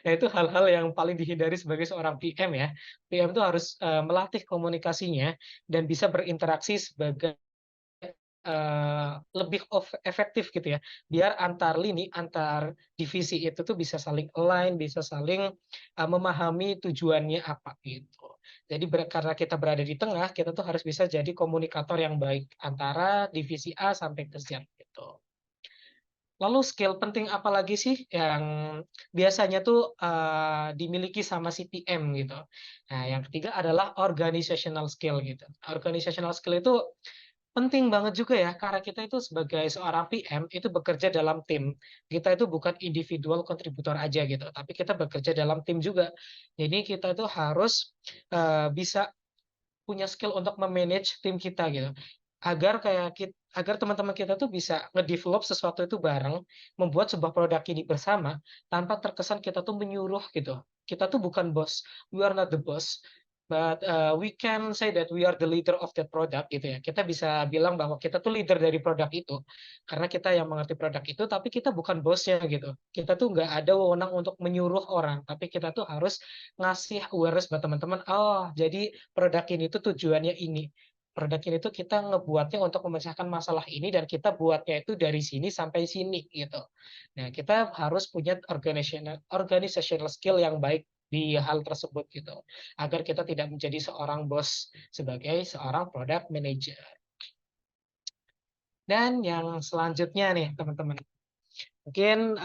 Nah, itu hal-hal yang paling dihindari sebagai seorang PM ya. PM tuh harus melatih komunikasinya dan bisa berinteraksi sebagai lebih efektif gitu ya, biar antar lini, antar divisi itu tuh bisa saling align, bisa saling, memahami tujuannya apa gitu. Jadi karena kita berada di tengah, kita tuh harus bisa jadi komunikator yang baik antara divisi A sampai ke Z gitu. Lalu skill penting apa lagi sih yang biasanya tuh dimiliki sama si PM gitu. Nah, yang ketiga adalah organizational skill gitu. Organizational skill itu penting banget juga ya, karena kita itu sebagai seorang PM itu bekerja dalam tim. Kita itu bukan individual kontributor aja gitu, tapi kita bekerja dalam tim juga. Jadi kita itu harus bisa punya skill untuk memanage tim kita gitu. Agar teman-teman kita tuh bisa ngedevelop sesuatu itu bareng, membuat sebuah produk ini bersama tanpa terkesan kita tuh menyuruh gitu. Kita tuh bukan bos, we are not the boss, but we can say that we are the leader of that product gitu ya. Kita bisa bilang bahwa kita tuh leader dari produk itu karena kita yang mengerti produk itu, tapi kita bukan bosnya gitu. Kita tuh nggak ada wewenang untuk menyuruh orang, tapi kita tuh harus ngasih awareness buat teman-teman. Oh, jadi produk ini tuh tujuannya ini. Produk ini tuh kita ngebuatnya untuk memecahkan masalah ini dan kita buatnya itu dari sini sampai sini gitu. Nah, kita harus punya organizational skill yang baik di hal tersebut gitu. Agar kita tidak menjadi seorang bos sebagai seorang product manager. Dan yang selanjutnya nih, teman-teman. Mungkin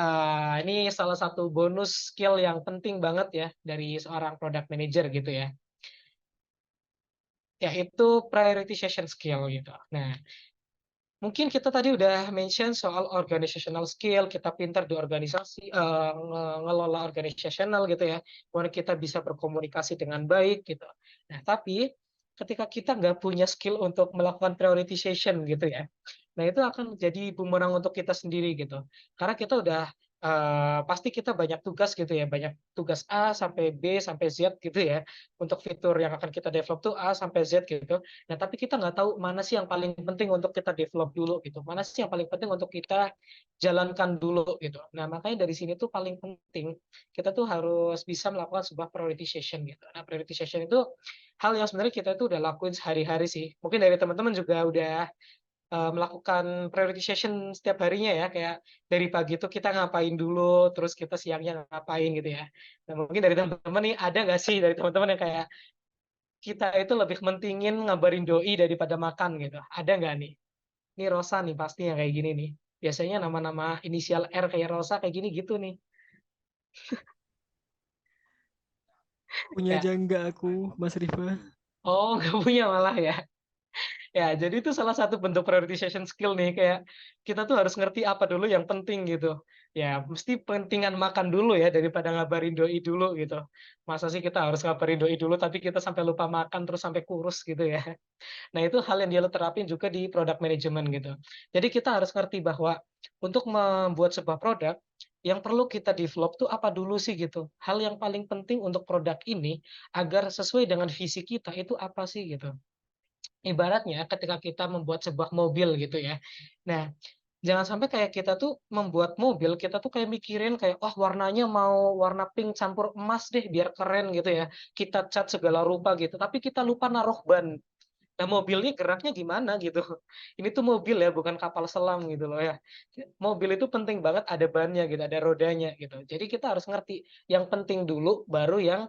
ini salah satu bonus skill yang penting banget ya dari seorang product manager gitu ya, yaitu prioritization skill gitu. Nah, mungkin kita tadi udah mention soal organizational skill, kita pintar di organisasi, ngelola organizational gitu ya, kemudian kita bisa berkomunikasi dengan baik gitu. Nah, tapi ketika kita nggak punya skill untuk melakukan prioritization gitu ya, nah itu akan jadi bumerang untuk kita sendiri gitu. Karena kita udah pasti kita banyak tugas gitu ya, banyak tugas A sampai B sampai Z gitu ya. Untuk fitur yang akan kita develop tuh A sampai Z gitu. Nah, tapi kita nggak tahu mana sih yang paling penting untuk kita develop dulu gitu. Mana sih yang paling penting untuk kita jalankan dulu gitu. Nah, makanya dari sini tuh paling penting kita tuh harus bisa melakukan sebuah prioritization gitu. Nah, prioritization itu hal yang sebenarnya kita tuh udah lakuin sehari-hari sih. Mungkin dari teman-teman juga udah melakukan prioritization setiap harinya ya, kayak dari pagi itu kita ngapain dulu, terus kita siangnya ngapain gitu ya. Nah, mungkin dari teman-teman nih ada nggak sih dari teman-teman yang kayak kita itu lebih mentingin ngabarin doi daripada makan gitu. Ada nggak nih? Ini Rosa nih pasti yang kayak gini nih. Biasanya nama-nama inisial R kayak Rosa kayak gini gitu nih. Punya Ya, jangga aku, Mas Rifa. oh nggak punya malah ya. Ya, jadi itu salah satu bentuk prioritization skill nih, kayak kita tuh harus ngerti apa dulu yang penting gitu. Ya, mesti pentingan makan dulu ya daripada ngabarin doi dulu gitu. Masa sih kita harus ngabarin doi dulu tapi kita sampai lupa makan terus sampai kurus gitu ya. Nah, itu hal yang dia terapin juga di product management gitu. Jadi kita harus ngerti bahwa untuk membuat sebuah produk yang perlu kita develop tuh apa dulu sih gitu. Hal yang paling penting untuk produk ini agar sesuai dengan visi kita itu apa sih gitu. Ibaratnya ketika kita membuat sebuah mobil gitu ya. Nah, jangan sampai kayak kita tuh membuat mobil, kita tuh kayak mikirin kayak, "Oh, warnanya mau warna pink campur emas deh biar keren," gitu ya. Kita cat segala rupa gitu, tapi kita lupa naruh ban. Nah, mobilnya geraknya gimana gitu. Ini tuh mobil ya, bukan kapal selam gitu loh ya. Mobil itu penting banget ada bannya gitu, ada rodanya gitu. Jadi kita harus ngerti yang penting dulu, baru yang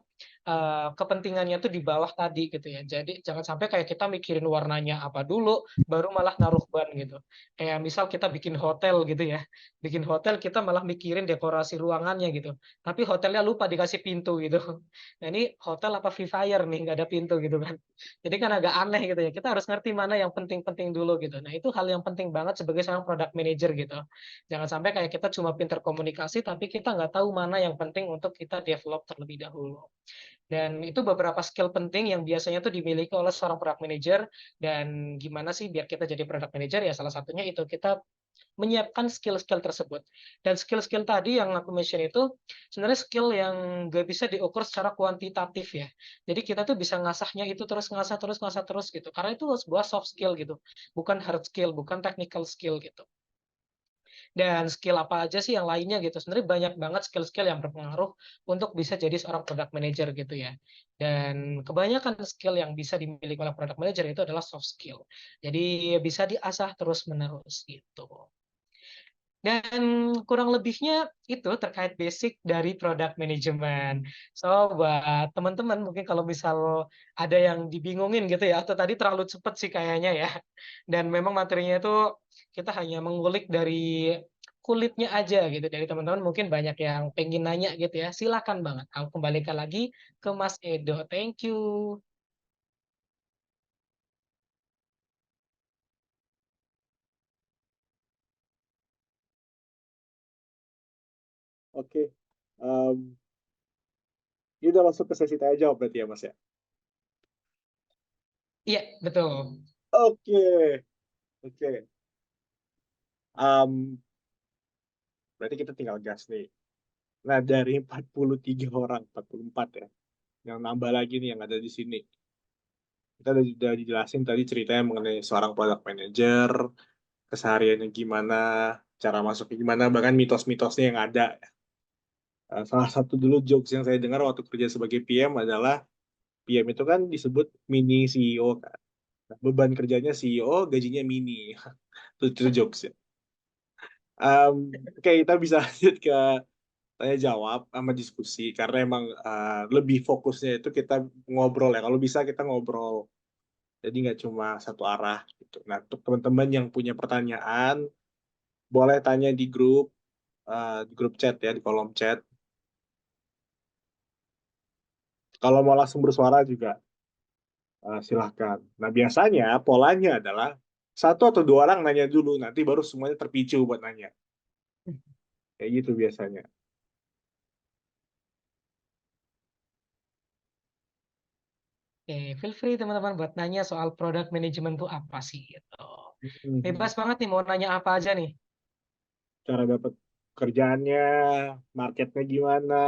kepentingannya tuh di bawah tadi gitu ya. Jadi jangan sampai kayak kita mikirin warnanya apa dulu, baru malah naruh ban gitu. Kayak misal kita bikin hotel gitu ya. Bikin hotel kita malah mikirin dekorasi ruangannya gitu. Tapi hotelnya lupa dikasih pintu gitu. Nah ini hotel apa Free Fire nih, nggak ada pintu gitu kan. Jadi kan agak aneh gitu ya. Kita harus ngerti mana yang penting-penting dulu gitu. Nah, itu hal yang penting banget sebagai seorang product manager gitu. Jangan sampai kayak kita cuma pintar komunikasi, tapi kita nggak tahu mana yang penting untuk kita develop terlebih dahulu. Dan itu beberapa skill penting yang biasanya tuh dimiliki oleh seorang product manager. Dan gimana sih biar kita jadi product manager? Ya salah satunya itu kita menyiapkan skill-skill tersebut. Dan skill-skill tadi yang aku mention itu sebenarnya skill yang nggak bisa diukur secara kuantitatif ya. Jadi kita tuh bisa ngasahnya itu terus ngasah terus gitu. Karena itu sebuah soft skill gitu, bukan hard skill, bukan technical skill gitu. Dan skill apa aja sih yang lainnya gitu. Sebenarnya banyak banget skill-skill yang berpengaruh untuk bisa jadi seorang product manager gitu ya. Dan kebanyakan skill yang bisa dimiliki oleh product manager itu adalah soft skill. Jadi bisa diasah terus-menerus gitu. Dan kurang lebihnya itu terkait basic dari product management. So, buat teman-teman mungkin kalau misal ada yang dibingungin gitu ya, atau tadi terlalu cepat sih kayaknya ya. Dan memang materinya itu kita hanya mengulik dari kulitnya aja gitu dari teman-teman mungkin banyak yang pengen nanya gitu ya. Silakan banget. Aku kembalikan lagi ke Mas Edo. Thank you. Oke. Em, ini udah masuk ke sesi tanya jawab berarti ya Mas ya? Iya, betul. Oke. Oke. Em, berarti kita tinggal gas nih. Nah, dari 43 orang, 44 ya, yang nambah lagi nih yang ada di sini. Kita udah dijelasin tadi ceritanya mengenai seorang product manager, kesehariannya gimana, cara masuknya gimana, bahkan mitos-mitosnya yang ada. Salah satu dulu jokes yang saya dengar waktu kerja sebagai PM adalah PM itu kan disebut mini CEO kan. Nah, beban kerjanya CEO, gajinya mini. Itu jokes ya. Oke, kita bisa lanjut ke tanya jawab sama diskusi karena emang lebih fokusnya itu kita ngobrol ya. Kalau bisa kita ngobrol. Jadi nggak cuma satu arah gitu. Nah, untuk teman-teman yang punya pertanyaan, boleh tanya di grup chat ya, di kolom chat. Kalau mau langsung bersuara juga silahkan. Nah, biasanya polanya adalah satu atau dua orang nanya dulu, nanti baru semuanya terpicu buat nanya. Kayak gitu biasanya. Oke, feel free teman-teman buat nanya soal product management itu apa sih gitu. Bebas Mhm. banget nih mau nanya apa aja nih. Cara dapat kerjaannya, marketnya gimana.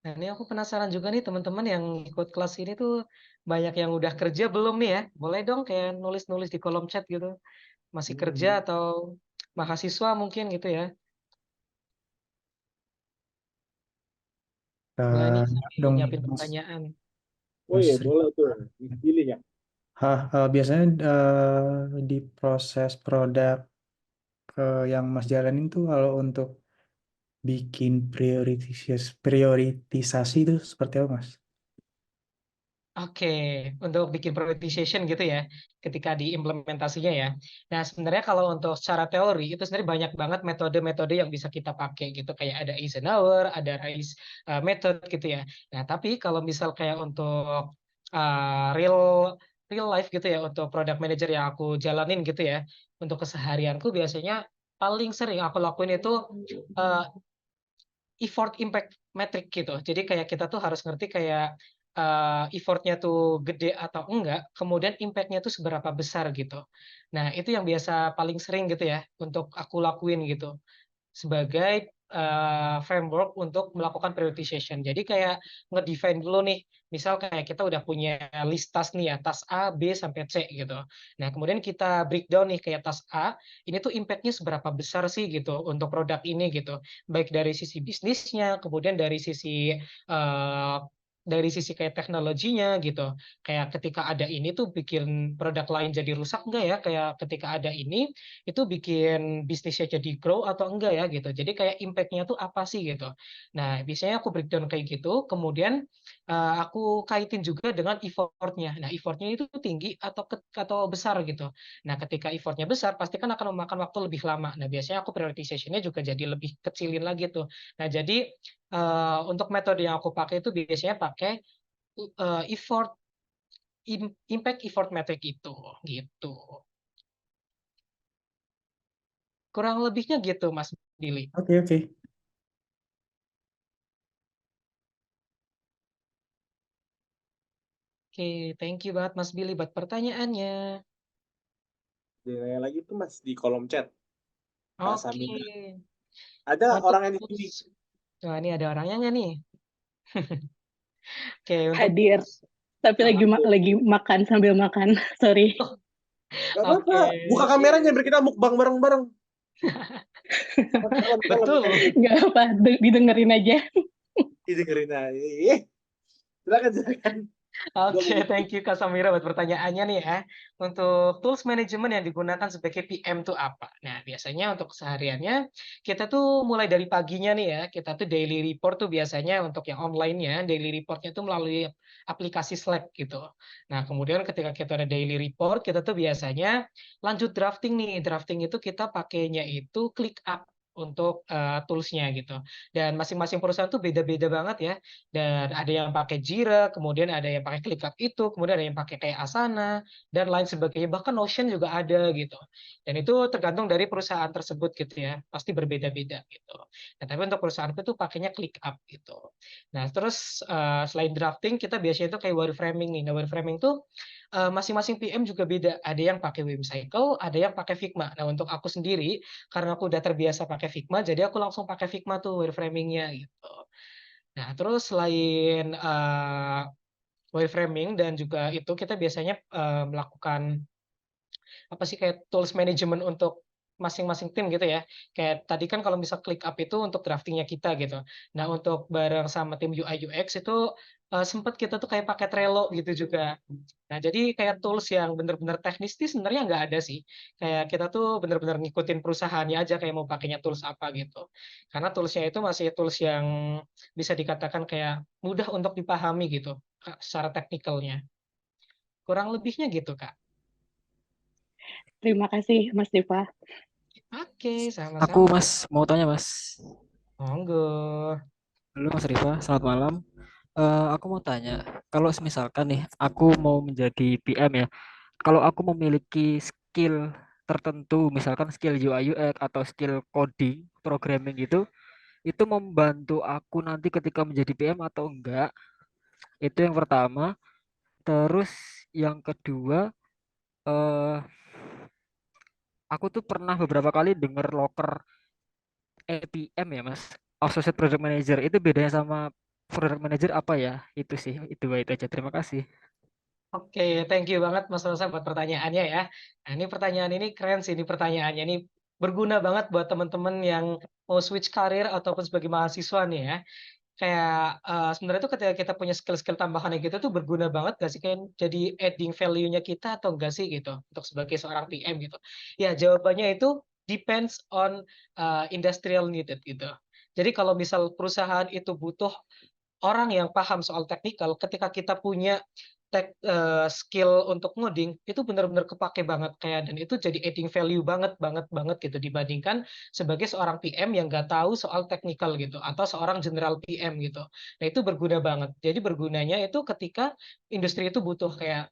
Nah, ini aku penasaran juga nih teman-teman yang ikut kelas ini tuh banyak yang udah kerja belum nih ya? Boleh dong kayak nulis-nulis di kolom chat gitu. Masih kerja Hmm. atau mahasiswa mungkin gitu ya. Boleh nih sambil Dong, nyiapin Mas, pertanyaan. Oh iya, Mas boleh Rifa. tuh. Pilih ya. Biasanya di proses produk yang Mas jalanin tuh kalau untuk bikin prioritisasi itu seperti apa, Mas? Oke, untuk bikin prioritization gitu ya, ketika diimplementasinya ya. Nah, sebenarnya kalau untuk secara teori itu sebenarnya banyak banget metode-metode yang bisa kita pakai gitu, kayak ada Eisenhower, ada RICE method gitu ya. Nah, tapi kalau misal kayak untuk real real life gitu ya, untuk product manager yang aku jalanin gitu ya, untuk keseharianku biasanya paling sering aku lakuin itu uh, effort impact metric gitu. Jadi kayak kita tuh harus ngerti kayak effortnya tuh gede atau enggak, kemudian impact-nya tuh seberapa besar gitu. Nah, itu yang biasa paling sering gitu ya untuk aku lakuin gitu sebagai framework untuk melakukan prioritization. Jadi kayak nge-define dulu nih, misal kayak kita udah punya list task nih ya, task A, B, sampai C gitu. Nah, kemudian kita breakdown nih kayak task A, ini tuh impact-nya seberapa besar sih gitu untuk produk ini gitu. Baik dari sisi bisnisnya, kemudian dari sisi kayak teknologinya gitu. Kayak ketika ada ini tuh bikin produk lain jadi rusak enggak ya? Kayak ketika ada ini itu bikin bisnisnya jadi grow atau enggak ya gitu. Jadi kayak impact-nya tuh apa sih gitu. Nah, biasanya aku breakdown kayak gitu, kemudian aku kaitin juga dengan effort-nya. Nah, effort-nya itu tinggi atau besar gitu. Nah, ketika effort-nya besar, pasti kan akan memakan waktu lebih lama. Nah, biasanya aku prioritization-nya juga jadi lebih kecilin lagi tuh. Nah, jadi untuk metode yang aku pakai itu biasanya pakai effort impact effort metric itu gitu. Kurang lebihnya gitu, Mas Billy. Oke, oke. Oke, thank you banget Mas Billy buat pertanyaannya. Nilai lagi tuh Mas di kolom chat. Kak Oke, Samina. Ada untuk orang yang di sini. Wah, ini ada orangnya nggak nih? Oke, untuk Hadir, tapi oh, lagi makan sambil makan. Sorry. Gak apa-apa. oke, Buka kameranya biar kita mukbang bareng-bareng. betul. Nggak apa, didengerin aja. Dengerin aja. Silakan, silakan. Oke, thank you Kak Samira buat pertanyaannya nih ya. Untuk tools manajemen yang digunakan sebagai PM tuh apa? Nah, biasanya untuk kesehariannya kita tuh mulai dari paginya nih ya, kita tuh daily report tuh biasanya untuk yang online-nya, daily reportnya tuh melalui aplikasi Slack gitu. Nah, kemudian ketika kita ada daily report, kita tuh biasanya lanjut drafting nih. Drafting itu kita pakainya itu ClickUp untuk tools-nya gitu. Dan masing-masing perusahaan tuh beda-beda banget ya. Dan ada yang pakai Jira, kemudian ada yang pakai ClickUp itu, kemudian ada yang pakai kayak Asana dan lain sebagainya. Bahkan Notion juga ada gitu. Dan itu tergantung dari perusahaan tersebut gitu ya. Pasti berbeda-beda gitu. Nah, tapi untuk perusahaan itu pakainya ClickUp gitu. Nah, terus selain drafting kita biasanya itu kayak wireframing nih. Nah, wireframing tuh masing-masing PM juga beda. Ada yang pakai Whimsical, ada yang pakai Figma. Nah, untuk aku sendiri karena aku udah terbiasa pakai Figma, jadi aku langsung pakai Figma tuh wireframingnya gitu. Nah, terus selain wireframing dan juga itu kita biasanya melakukan apa sih kayak tools management untuk masing-masing tim gitu ya. Kayak tadi kan kalau misal ClickUp itu untuk draftingnya kita gitu. Nah, untuk bareng sama tim UI UX itu sempat kita tuh kayak pakai Trello gitu juga. Nah, jadi kayak tools yang bener-bener teknis sih sebenarnya nggak ada sih. Kayak kita tuh bener-bener ngikutin perusahaannya aja kayak mau pakainya tools apa gitu. Karena toolsnya itu masih tools yang bisa dikatakan kayak mudah untuk dipahami gitu Kak, secara teknikalnya. Kurang lebihnya gitu, Kak. Terima kasih, Mas Diva. Oke, Aku sama-sama. Mas mau tanya Mas. Monggo. Halo Mas Rifa, selamat malam. Aku mau tanya, kalau misalkan nih aku mau menjadi PM ya, kalau aku memiliki skill tertentu, misalkan skill UI UX atau skill coding, programming gitu, itu membantu aku nanti ketika menjadi PM atau enggak? Itu yang pertama. Terus yang kedua, eh aku tuh pernah beberapa kali dengar loker APM ya Mas, Associate Project Manager. Itu bedanya sama Product Manager apa ya? Itu sih, itu aja. Terima kasih. Oke, thank you banget Mas Rosa buat pertanyaannya ya. Nah, ini pertanyaan ini keren sih, ini pertanyaannya ini berguna banget buat teman-teman yang mau switch karir ataupun sebagai mahasiswa nih ya. Kayak sebenarnya tuh ketika kita punya skill-skill tambahan yang gitu tuh berguna banget gak sih kayak jadi adding value-nya kita atau enggak sih gitu untuk sebagai seorang PM gitu. Ya, jawabannya itu depends on industrial needed gitu. Jadi kalau misal perusahaan itu butuh orang yang paham soal teknikal, ketika kita punya skill untuk ngoding itu benar-benar kepake banget kayak dan itu jadi adding value banget banget banget gitu dibandingkan sebagai seorang PM yang nggak tahu soal teknikal gitu atau seorang general PM gitu. Nah, itu berguna banget. Jadi bergunanya itu ketika industri itu butuh kayak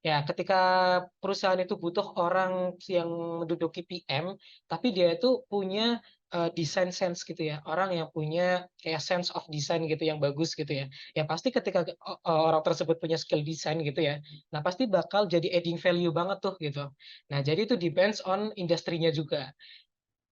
ya, ketika perusahaan itu butuh orang yang menduduki PM, tapi dia itu punya desain sense gitu ya, orang yang punya kayak sense of design gitu yang bagus gitu ya. Ya pasti ketika orang tersebut punya skill desain gitu ya, nah pasti bakal jadi adding value banget tuh gitu. Nah, jadi itu depends on industrinya juga.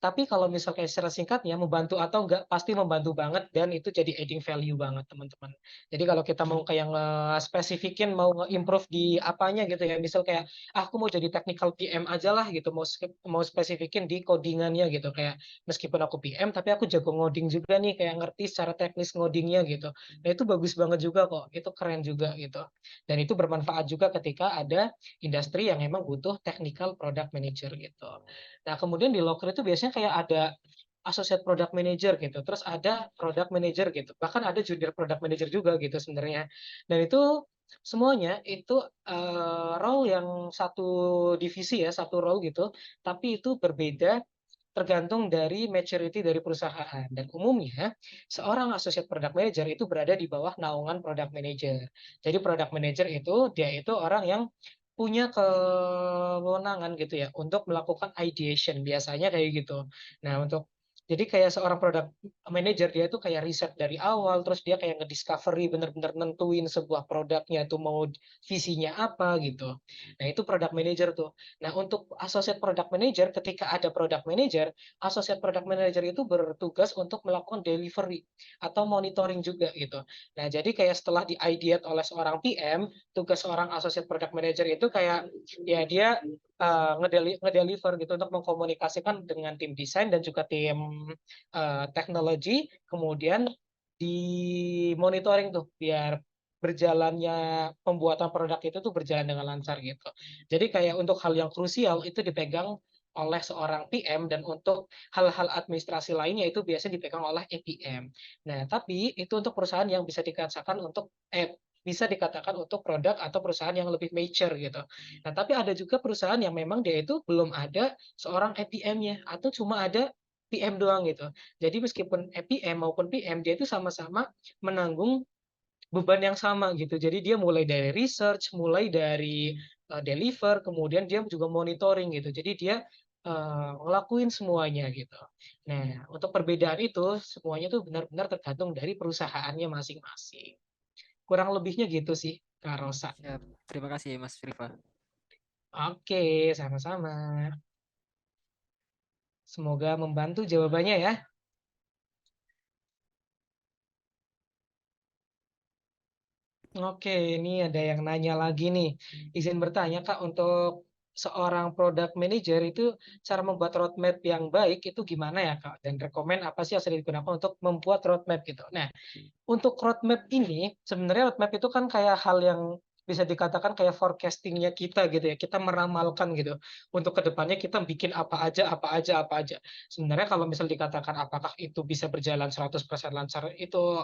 Tapi kalau misal kayak secara singkatnya membantu atau enggak pasti membantu banget dan itu jadi adding value banget teman-teman. Jadi kalau kita mau kayak nge-spesifikin mau nge-improve di apanya gitu ya. Misal kayak aku mau jadi technical PM aja lah gitu, mau spesifikin di codingannya gitu kayak meskipun aku PM tapi aku jago ngoding juga nih kayak ngerti secara teknis ngodingnya gitu. Nah, itu bagus banget juga kok. Itu keren juga gitu. Dan itu bermanfaat juga ketika ada industri yang memang butuh technical product manager gitu. Nah, kemudian di Locker itu biasanya kayak ada associate product manager gitu, terus ada product manager gitu, bahkan ada junior product manager juga gitu sebenarnya. Dan itu semuanya itu role yang satu divisi ya, satu role gitu, tapi itu berbeda tergantung dari maturity dari perusahaan. Dan umumnya seorang associate product manager itu berada di bawah naungan product manager. Jadi product manager itu dia itu orang yang punya kewenangan gitu ya untuk melakukan ideation biasanya kayak gitu. Nah, untuk jadi kayak seorang product manager dia itu kayak riset dari awal terus dia kayak ngediscovery bener-bener nentuin sebuah produknya itu mau visinya apa gitu. Nah, itu product manager tuh. Nah, untuk associate product manager ketika ada product manager, associate product manager itu bertugas untuk melakukan delivery atau monitoring juga gitu. Nah, jadi kayak setelah di-ideate oleh seorang PM, tugas seorang associate product manager itu kayak ya dia ngedeliver gitu untuk mengkomunikasikan dengan tim desain dan juga tim teknologi, kemudian di monitoring tuh biar berjalannya pembuatan produk itu tuh berjalan dengan lancar gitu. Jadi kayak untuk hal yang krusial itu dipegang oleh seorang PM, dan untuk hal-hal administrasi lainnya itu biasanya dipegang oleh APM. Nah, tapi itu untuk perusahaan yang bisa dikatakan untuk produk atau perusahaan yang lebih mature gitu. Nah, tapi ada juga perusahaan yang memang dia itu belum ada seorang APM-nya atau cuma ada PM doang gitu. Jadi meskipun APM maupun PM dia itu sama-sama menanggung beban yang sama gitu. Jadi dia mulai dari research, mulai dari deliver, kemudian dia juga monitoring gitu. Jadi dia ngelakuin semuanya gitu. Nah, untuk perbedaan itu semuanya tuh benar-benar tergantung dari perusahaannya masing-masing. Kurang lebihnya gitu sih, Kak Rosa. Siap. Terima kasih Mas Rifa. Oke, sama-sama. Semoga membantu jawabannya ya. Oke, ini ada yang nanya lagi nih. Izin bertanya, Kak, untuk seorang product manager itu cara membuat roadmap yang baik itu gimana ya, Kak? Dan rekomend apa sih yang sering digunakan untuk membuat roadmap gitu. Nah, untuk roadmap ini, sebenarnya roadmap itu kan kayak hal yang bisa dikatakan kayak forecastingnya kita gitu ya. Kita meramalkan gitu. Untuk kedepannya kita bikin apa aja, apa aja, apa aja. Sebenarnya kalau misal dikatakan apakah itu bisa berjalan 100% lancar, itu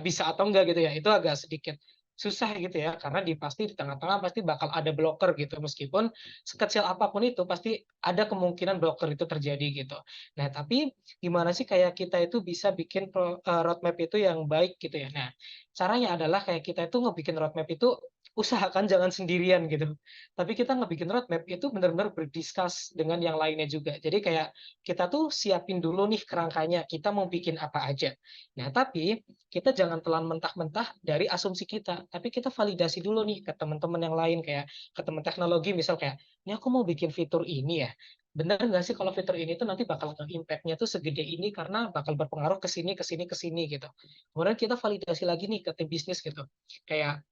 bisa atau enggak gitu ya. Itu agak sedikit susah gitu ya, karena pasti di tengah-tengah pasti bakal ada blocker gitu, meskipun sekecil apapun itu pasti ada kemungkinan blocker itu terjadi gitu. Nah, tapi gimana sih kayak kita itu bisa bikin roadmap itu yang baik gitu ya. Nah, caranya adalah kayak kita itu ngebikin roadmap itu usahakan jangan sendirian gitu. Tapi kita ngebikin roadmap itu benar-benar berdiskus dengan yang lainnya juga. Jadi kayak kita tuh siapin dulu nih kerangkanya, kita mau bikin apa aja. Nah, tapi kita jangan telan mentah-mentah dari asumsi kita, tapi kita validasi dulu nih ke teman-teman yang lain, kayak ke teman teknologi misal kayak, ini aku mau bikin fitur ini ya, benar nggak sih kalau fitur ini tuh nanti bakal impact-nya tuh segede ini karena bakal berpengaruh ke sini, ke sini, ke sini gitu. Kemudian kita validasi lagi nih ke tim bisnis gitu, kayak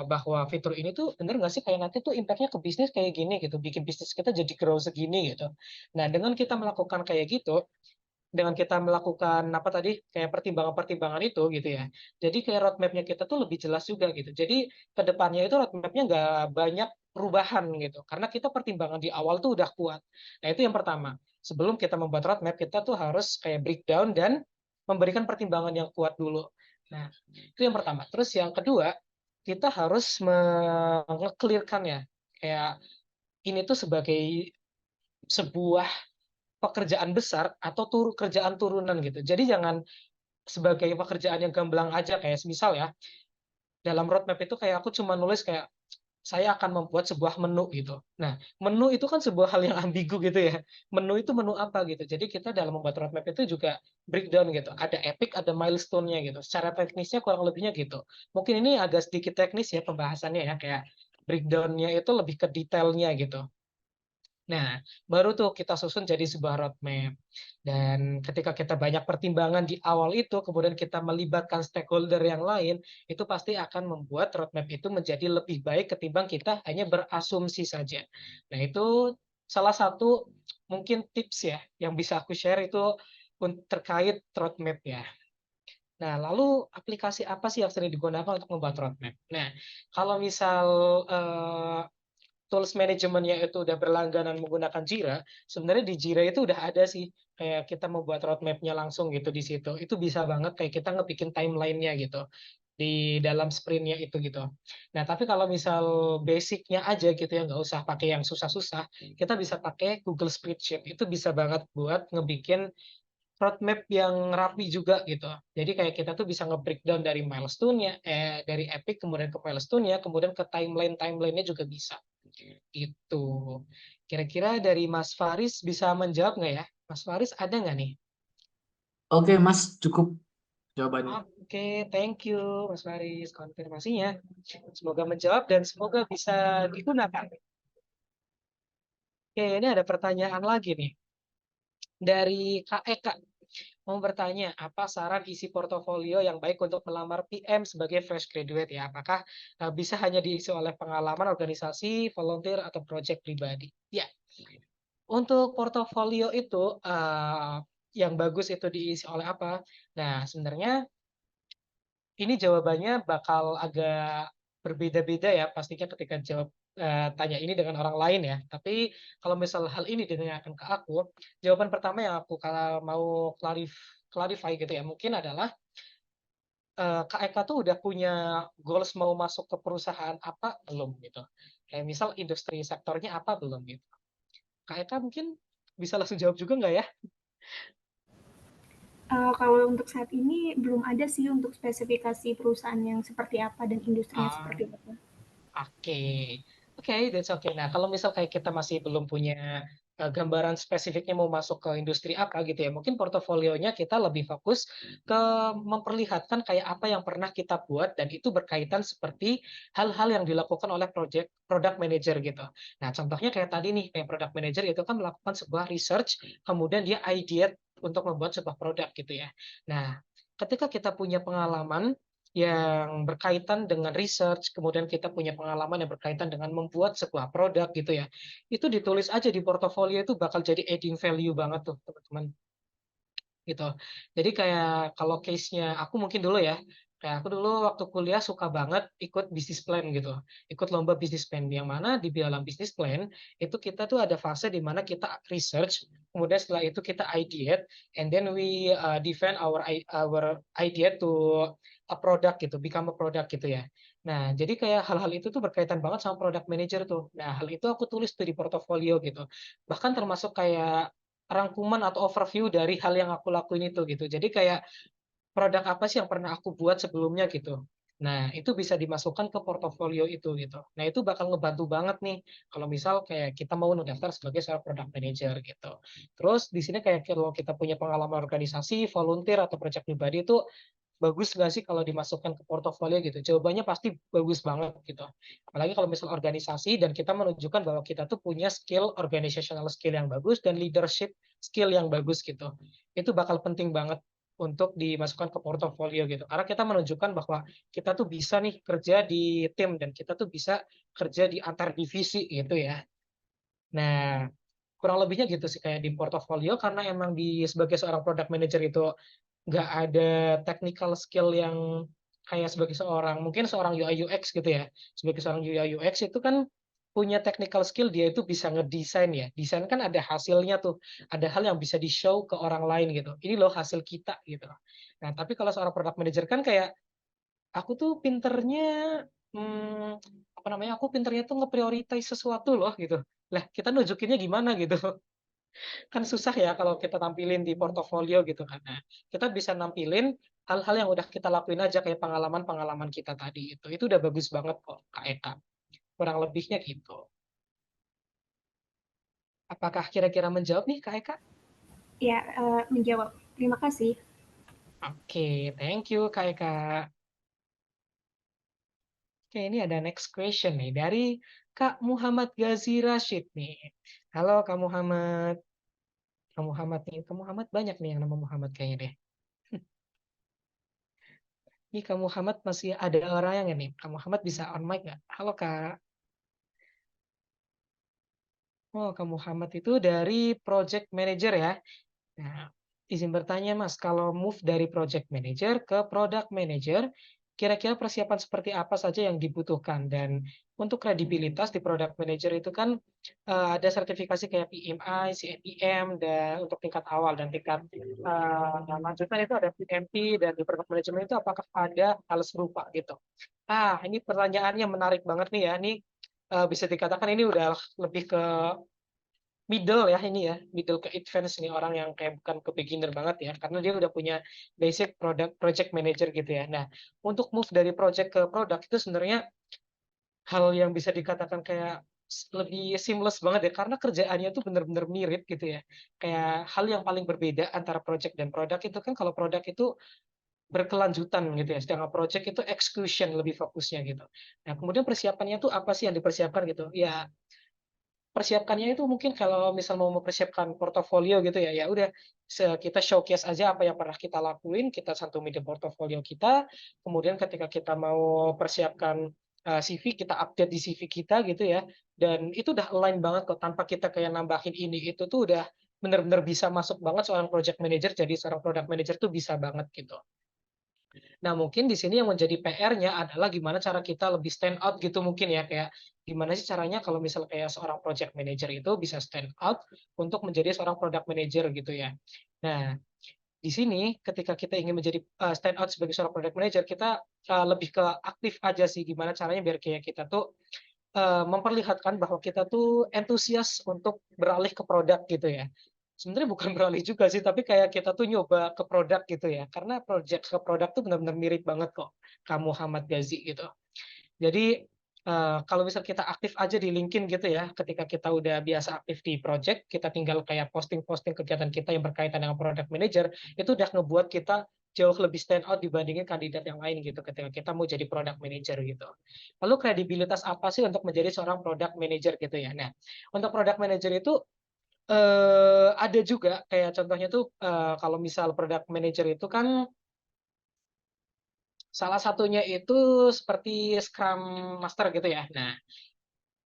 bahwa fitur ini tuh bener nggak sih kayak nanti tuh impact-nya ke bisnis kayak gini gitu, bikin bisnis kita jadi grow segini gitu. Nah, dengan kita melakukan kayak gitu, dengan kita melakukan apa tadi kayak pertimbangan-pertimbangan itu gitu ya. Jadi kayak roadmap-nya kita tuh lebih jelas juga gitu. Jadi ke depannya itu roadmap-nya nggak banyak perubahan gitu. Karena kita pertimbangan di awal tuh udah kuat. Nah, itu yang pertama. Sebelum kita membuat roadmap, kita tuh harus kayak breakdown dan memberikan pertimbangan yang kuat dulu. Nah, itu yang pertama. Terus yang kedua, kita harus mengclearkan ya. Kayak ini tuh sebagai sebuah pekerjaan besar atau kerjaan turunan gitu. Jadi jangan sebagai pekerjaan yang gamblang aja, kayak misal ya, dalam roadmap itu kayak aku cuma nulis kayak saya akan membuat sebuah menu gitu. Nah, menu itu kan sebuah hal yang ambigu gitu ya. Menu itu menu apa gitu. Jadi kita dalam membuat roadmap itu juga breakdown gitu. Ada epic, ada milestone-nya gitu. Secara teknisnya kurang lebihnya gitu. Mungkin ini agak sedikit teknis ya pembahasannya ya, kayak breakdown-nya itu lebih ke detailnya gitu. Nah, baru tuh kita susun jadi sebuah roadmap. Dan ketika kita banyak pertimbangan di awal itu, kemudian kita melibatkan stakeholder yang lain, itu pasti akan membuat roadmap itu menjadi lebih baik ketimbang kita hanya berasumsi saja. Nah, itu salah satu mungkin tips ya yang bisa aku share itu terkait roadmap ya. Nah, lalu aplikasi apa sih yang sering digunakan untuk membuat roadmap? Nah, kalau misal tools manajemennya itu udah berlangganan menggunakan Jira, sebenarnya di Jira itu udah ada sih kayak kita membuat roadmap-nya langsung gitu di situ. Itu bisa banget kayak kita ngebikin timeline-nya gitu di dalam sprint-nya itu gitu. Nah, tapi kalau misal basic-nya aja gitu ya, nggak usah pakai yang susah-susah, kita bisa pakai Google Spreadsheet. Itu bisa banget buat ngebikin roadmap yang rapi juga gitu. Jadi kayak kita tuh bisa nge-breakdown dari milestone-nya, dari epic kemudian ke milestone-nya, kemudian ke timeline-nya juga bisa. Itu. Kira-kira dari Mas Faris bisa menjawab nggak ya? Mas Faris ada nggak nih? Oke, Mas, cukup jawabannya. Oke, thank you Mas Faris konfirmasinya. Semoga menjawab dan semoga bisa digunakan. Oke, ini ada pertanyaan lagi nih. Dari Kak Eka. Mau bertanya, apa saran isi portofolio yang baik untuk melamar PM sebagai fresh graduate ya? Apakah bisa hanya diisi oleh pengalaman organisasi, volunteer, atau proyek pribadi? Ya, untuk portofolio itu yang bagus itu diisi oleh apa? Nah, sebenarnya ini jawabannya bakal agak berbeda-beda ya pastinya ketika tanya ini dengan orang lain ya. Tapi kalau misal hal ini ditanyakan ke aku, jawaban pertama yang aku kalau mau clarify gitu ya, mungkin adalah Kak Eka tuh udah punya goals mau masuk ke perusahaan apa belum gitu. Kayak misal industri sektornya apa belum gitu. Kak Eka mungkin bisa langsung jawab juga nggak ya? Kalau untuk saat ini belum ada sih untuk spesifikasi perusahaan yang seperti apa dan industrinya Ah, seperti apa. Oke, oke, that's okay. Nah, kalau misal kayak kita masih belum punya gambaran spesifiknya mau masuk ke industri apa gitu ya, mungkin portofolionya kita lebih fokus ke memperlihatkan kayak apa yang pernah kita buat dan itu berkaitan seperti hal-hal yang dilakukan oleh product manager gitu. Nah, contohnya kayak tadi nih, kayak product manager itu kan melakukan sebuah research, kemudian dia ideate untuk membuat sebuah produk gitu ya. Nah, ketika kita punya pengalaman yang berkaitan dengan research, kemudian kita punya pengalaman yang berkaitan dengan membuat sebuah produk gitu ya. Itu ditulis aja di portofolio itu bakal jadi adding value banget tuh, teman-teman gitu. Jadi kayak kalau case-nya aku mungkin dulu ya, kayak aku dulu waktu kuliah suka banget ikut bisnis plan gitu, ikut lomba bisnis plan yang mana di dalam bisnis plan itu kita tuh ada fase di mana kita research, kemudian setelah itu kita ideate, and then we define our idea to a product gitu, become a product gitu ya. Nah, jadi kayak hal-hal itu tuh berkaitan banget sama product manager tuh. Nah, hal itu aku tulis tuh di portofolio gitu. Bahkan termasuk kayak rangkuman atau overview dari hal yang aku lakuin itu gitu. Jadi kayak produk apa sih yang pernah aku buat sebelumnya gitu. Nah, itu bisa dimasukkan ke portofolio itu gitu. Nah, itu bakal ngebantu banget nih kalau misal kayak kita mau mendaftar sebagai seorang product manager gitu. Terus di sini kayak kalau kita punya pengalaman organisasi, volunteer atau project pribadi itu bagus nggak sih kalau dimasukkan ke portofolio gitu? Jawabannya pasti bagus banget gitu. Apalagi kalau misal organisasi dan kita menunjukkan bahwa kita tuh punya skill, organizational skill yang bagus dan leadership skill yang bagus gitu. Itu bakal penting banget untuk dimasukkan ke portofolio gitu. Karena kita menunjukkan bahwa kita tuh bisa nih kerja di tim dan kita tuh bisa kerja di antar divisi gitu ya. Nah, kurang lebihnya gitu sih kayak di portofolio karena emang di sebagai seorang product manager itu nggak ada technical skill yang kayak sebagai seorang mungkin seorang UI UX gitu ya. Sebagai seorang UI UX itu kan punya technical skill dia itu bisa ngedesain ya. Desain kan ada hasilnya tuh. Ada hal yang bisa di-show ke orang lain gitu. Ini loh hasil kita gitu. Nah, tapi kalau seorang product manager kan kayak aku tuh pinternya apa namanya? Aku pinternya tuh ngeprioritize sesuatu loh gitu. Lah, kita nunjukinnya gimana gitu. Kan susah ya kalau kita tampilin di portofolio gitu kan. Nah, kita bisa nampilin hal-hal yang udah kita lakuin aja kayak pengalaman-pengalaman kita tadi itu. Itu udah bagus banget kok, Kak Eka. Kurang lebihnya gitu. Apakah kira-kira menjawab nih, Kak Eka? Ya, menjawab. Terima kasih. Oke, thank you, Kak Eka. Oke, ini ada next question nih dari Kak Muhammad Ghazi Rashid nih. Halo Kak Muhammad. Kak Muhammad nih, Kak Muhammad banyak nih yang nama Muhammad kayaknya deh. Ini Kak Muhammad masih ada orang yang ini. Kak Muhammad bisa on mic nggak? Halo Kak. Oh, Kak Muhammad itu dari project manager ya. Nah, izin bertanya Mas, kalau move dari project manager ke product manager, kira-kira persiapan seperti apa saja yang dibutuhkan? Dan untuk kredibilitas di product manager itu kan ada sertifikasi kayak PMI, CNIM, dan untuk tingkat awal dan tingkat lanjutan itu ada PMP dan di product management itu apakah ada hal serupa gitu? Ini pertanyaannya menarik banget nih ya. Ini bisa dikatakan ini udah lebih ke middle ya ini ya, middle ke advance nih orang yang kayak bukan ke beginner banget ya, karena dia udah punya basic project manager gitu ya. Nah, untuk move dari project ke produk itu sebenarnya hal yang bisa dikatakan kayak lebih seamless banget ya, karena kerjaannya tuh bener-bener mirip gitu ya. Kayak hal yang paling berbeda antara project dan produk itu kan kalau produk itu berkelanjutan gitu ya, sedangkan project itu execution lebih fokusnya gitu. Nah, kemudian persiapannya tuh apa sih yang dipersiapkan gitu? Ya, persiapkannya itu mungkin kalau misal mau mempersiapkan portofolio gitu ya, ya udah kita showcase aja apa yang pernah kita lakuin, kita cantumin di portofolio kita, kemudian ketika kita mau persiapkan CV, kita update di CV kita gitu ya, dan itu udah align banget kok, tanpa kita kayak nambahin ini itu tuh udah benar-benar bisa masuk banget seorang project manager, jadi seorang product manager tuh bisa banget gitu. Nah, mungkin di sini yang menjadi PR-nya adalah gimana cara kita lebih stand out gitu mungkin ya, kayak gimana sih caranya kalau misal kayak seorang project manager itu bisa stand out untuk menjadi seorang product manager gitu ya. Nah, di sini ketika kita ingin menjadi stand out sebagai seorang product manager, kita lebih ke aktif aja sih gimana caranya biar kayak kita tuh memperlihatkan bahwa kita tuh antusias untuk beralih ke produk gitu ya. Sebenarnya bukan beralih juga sih, tapi kayak kita tuh nyoba ke produk gitu ya. Karena project ke produk tuh benar-benar mirip banget kok kamu Muhammad Gazi gitu. Jadi kalau misal kita aktif aja di LinkedIn gitu ya, ketika kita udah biasa aktif di project, kita tinggal kayak posting-posting kegiatan kita yang berkaitan dengan product manager, itu udah ngebuat kita jauh lebih stand out dibandingin kandidat yang lain gitu ketika kita mau jadi product manager gitu. Lalu kredibilitas apa sih untuk menjadi seorang product manager gitu ya? Nah, untuk product manager itu ada juga kayak contohnya tuh kalau misal product manager itu kan salah satunya itu seperti Scrum Master gitu ya. Nah,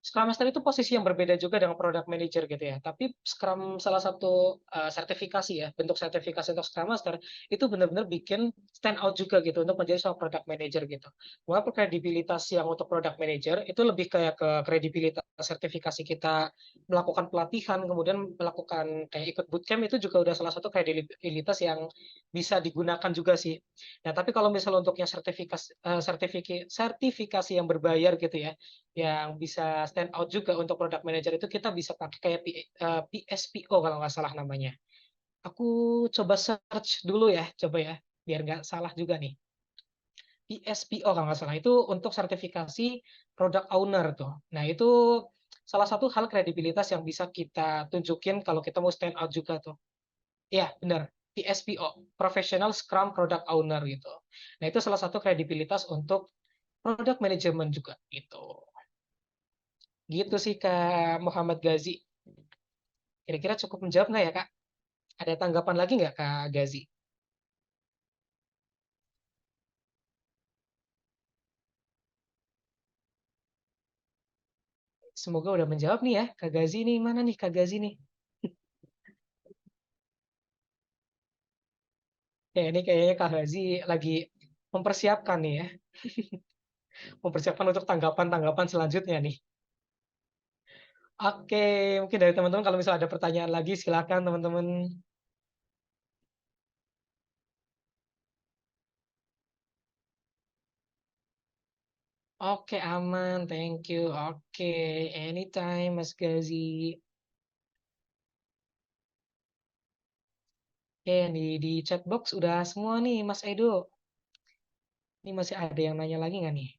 Scrum Master itu posisi yang berbeda juga dengan Product Manager gitu ya. Tapi Scrum salah satu sertifikasi ya, bentuk sertifikasi untuk Scrum Master itu benar-benar bikin stand out juga gitu untuk menjadi seorang Product Manager gitu. Walaupun kredibilitas yang untuk Product Manager itu lebih kayak ke kredibilitas sertifikasi kita melakukan pelatihan, kemudian melakukan kayak ikut bootcamp itu juga udah salah satu kredibilitas yang bisa digunakan juga sih. Nah, tapi kalau misalnya untuk yang sertifikasi yang berbayar gitu ya, yang bisa stand out juga untuk product manager itu kita bisa pakai kayak PSPO kalau nggak salah namanya. Aku coba search dulu ya, coba ya, biar nggak salah juga nih. PSPO kalau nggak salah itu untuk sertifikasi product owner tuh. Nah itu salah satu hal kredibilitas yang bisa kita tunjukin kalau kita mau stand out juga tuh. Ya benar, PSPO, Professional Scrum Product Owner gitu. Nah itu salah satu kredibilitas untuk product management juga gitu. Gitu sih Kak Muhammad Gazi. Kira-kira cukup menjawab nggak ya Kak? Ada tanggapan lagi nggak Kak Gazi? Semoga udah menjawab nih ya Kak Gazi nih. Mana nih Kak Gazi nih? Ya ini kayaknya Kak Gazi lagi mempersiapkan nih ya. Mempersiapkan untuk tanggapan-tanggapan selanjutnya nih. Oke, mungkin dari teman-teman kalau misalnya ada pertanyaan lagi silakan teman-teman. Oke, aman. Thank you. Oke, anytime Mas Gazi. Oke, di chat box udah semua nih Mas Edo. Ini masih ada yang nanya lagi nggak nih?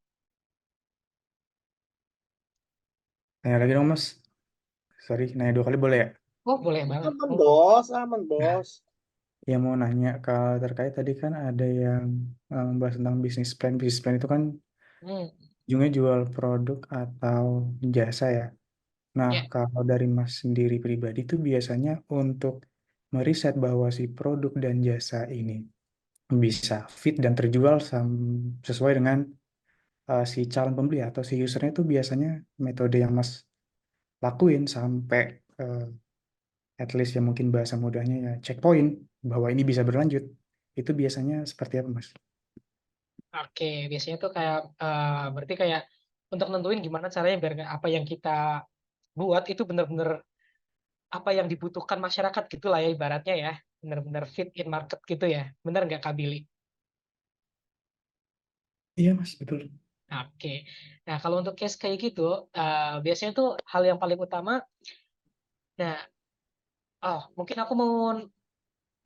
Nanya lagi dong, Mas. Sorry, nanya 2 kali boleh ya? Oh, boleh banget. Aman Oh, bos, aman bos. Ya mau nanya kalau terkait tadi kan ada yang membahas tentang bisnis plan. Bisnis plan itu kan hmm, ujungnya jual produk atau jasa ya. Nah, ya. kalau dari Mas sendiri pribadi itu biasanya untuk meriset bahwa si produk dan jasa ini bisa fit dan terjual sesuai dengan si calon pembeli atau si usernya itu biasanya metode yang Mas lakuin sampai at least ya mungkin bahasa mudahnya ya checkpoint bahwa ini bisa berlanjut. Itu biasanya seperti apa, Mas? Oke, biasanya tuh kayak berarti kayak untuk nentuin gimana caranya biar apa yang kita buat itu benar-benar apa yang dibutuhkan masyarakat gitu lah ya ibaratnya ya. Benar-benar fit in market gitu ya. Benar nggak Kak Billy? Iya, Mas, betul. Oke. Nah, kalau untuk case kayak gitu, biasanya tuh hal yang paling utama, nah, mungkin aku mau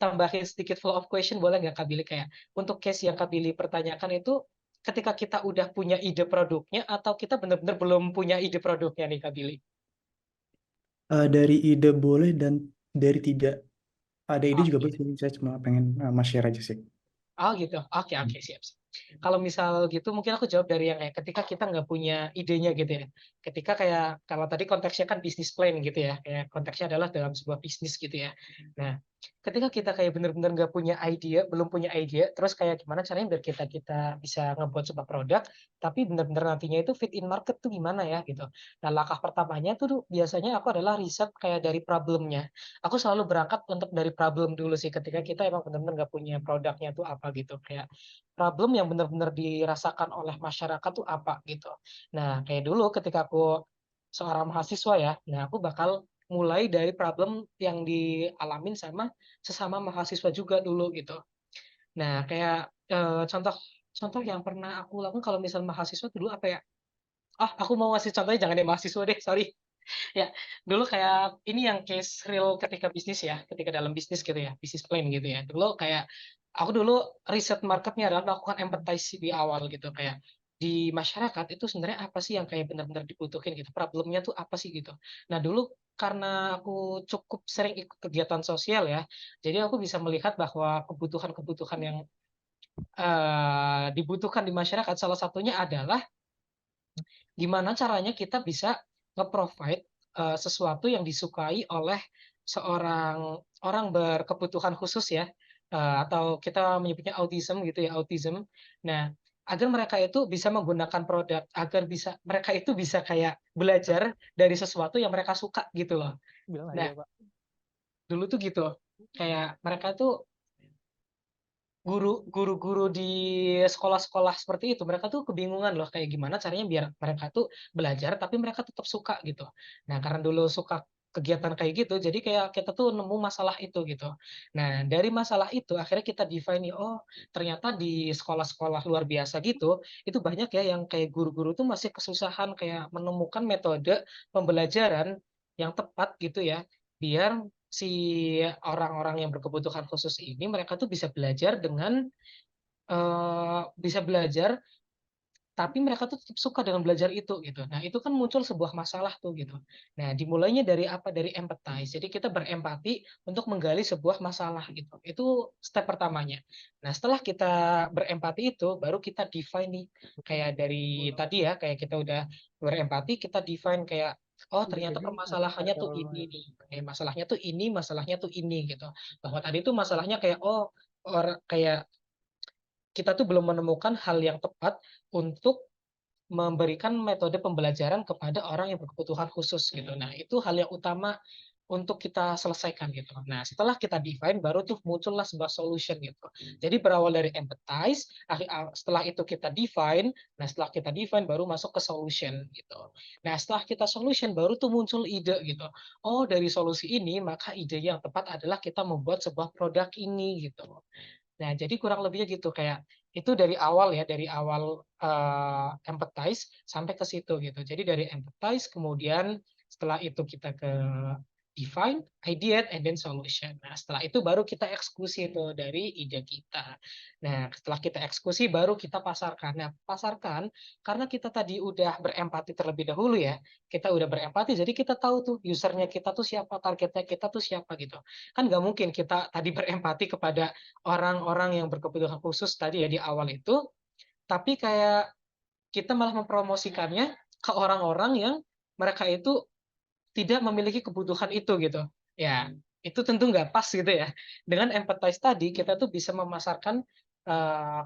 tambahin sedikit follow up question boleh nggak Kak Billy kayak untuk case yang Kak Billy pertanyakan itu ketika kita udah punya ide produknya atau kita benar-benar belum punya ide produknya nih Kak Billy? Dari ide boleh dan dari tidak ada ide juga Oke. boleh sih. Saya cuma pengen Mas share aja sih. Oh gitu. Oke, oke, siap, siap. Kalau misal gitu mungkin aku jawab dari yang kayak ketika kita nggak punya idenya gitu ya. Ketika kayak kalau tadi konteksnya kan bisnis plan gitu ya. Kayak konteksnya adalah dalam sebuah bisnis gitu ya. Nah, ketika kita kayak benar-benar nggak punya ide, belum punya ide, terus kayak gimana caranya biar kita bisa ngebuat sebuah produk, tapi benar-benar nantinya itu fit in market tuh gimana ya gitu. Nah, langkah pertamanya tuh biasanya aku adalah riset kayak dari problemnya. Aku selalu berangkat untuk dari problem dulu sih ketika kita emang benar-benar nggak punya produknya tuh apa gitu kayak problem yang benar-benar dirasakan oleh masyarakat tuh apa gitu. Nah, kayak dulu ketika aku seorang mahasiswa ya, nah aku bakal mulai dari problem yang dialamin sama sesama mahasiswa juga dulu gitu. Nah, kayak contoh yang pernah aku lakukan kalau misal mahasiswa dulu apa ya? Aku mau ngasih contohnya jangan deh mahasiswa deh, sorry. Ya, dulu kayak ini yang case real ketika bisnis ya, ketika dalam bisnis gitu ya, bisnis plan gitu ya. Dulu kayak aku dulu riset marketnya adalah melakukan empathize di awal gitu, kayak di masyarakat itu sebenarnya apa sih yang kayak benar-benar dibutuhin gitu, problemnya tuh apa sih gitu. Nah dulu karena aku cukup sering ikut kegiatan sosial ya, jadi aku bisa melihat bahwa kebutuhan-kebutuhan yang dibutuhkan di masyarakat salah satunya adalah gimana caranya kita bisa nge-provide sesuatu yang disukai oleh seorang orang berkebutuhan khusus ya, atau kita menyebutnya autism gitu ya, autism. Nah, agar mereka itu bisa menggunakan produk, agar bisa mereka itu bisa kayak belajar dari sesuatu yang mereka suka gitu loh. Bilang Nah, aja, Pak. dulu tuh gitu, kayak mereka tuh guru-guru di sekolah-sekolah seperti itu mereka tuh kebingungan loh kayak gimana caranya biar mereka tuh belajar tapi mereka tetap suka gitu. Nah, karena dulu suka kegiatan kayak gitu jadi kayak kita tuh nemu masalah itu gitu. Nah, dari masalah itu akhirnya kita define nih, oh ternyata di sekolah-sekolah luar biasa gitu itu banyak ya yang kayak guru-guru tuh masih kesusahan kayak menemukan metode pembelajaran yang tepat gitu ya biar si orang-orang yang berkebutuhan khusus ini mereka tuh bisa belajar dengan bisa belajar tapi mereka tuh tetap suka dengan belajar itu gitu. Nah, itu kan muncul sebuah masalah tuh gitu. Nah, dimulainya dari apa? Dari empathize. Jadi kita berempati untuk menggali sebuah masalah gitu. Itu step pertamanya. Nah, setelah kita berempati itu baru kita define nih kayak dari tadi ya, kayak kita udah berempati, kita define kayak oh ternyata permasalahannya tuh ini nih. Masalahnya tuh ini, masalahnya tuh ini gitu. Bahwa tadi tuh masalahnya kayak kayak kita tuh belum menemukan hal yang tepat untuk memberikan metode pembelajaran kepada orang yang berkebutuhan khusus gitu. Nah, itu hal yang utama untuk kita selesaikan gitu. Nah, setelah kita define baru tuh muncullah sebuah solution gitu. Jadi berawal dari empathize, setelah itu kita define, nah setelah kita define baru masuk ke solution gitu. Nah, setelah kita solution baru tuh muncul ide gitu. Oh, dari solusi ini maka ide yang tepat adalah kita membuat sebuah produk ini gitu. Nah, jadi kurang lebihnya gitu kayak itu dari awal ya, dari awal empathize sampai ke situ gitu. Jadi dari empathize kemudian setelah itu kita ke define, ideate, and then solution. Nah, setelah itu baru kita eksekusi itu dari ide kita. Nah, setelah kita eksekusi baru kita pasarkan. Nah, pasarkan karena kita tadi udah berempati terlebih dahulu ya. Kita udah berempati, jadi kita tahu tuh usernya kita tuh siapa, targetnya kita tuh siapa gitu. Kan nggak mungkin kita tadi berempati kepada orang-orang yang berkebutuhan khusus tadi ya di awal itu, tapi kayak kita malah mempromosikannya ke orang-orang yang mereka itu tidak memiliki kebutuhan itu gitu. Ya, itu tentu nggak pas gitu ya. Dengan empathize tadi kita tuh bisa memasarkan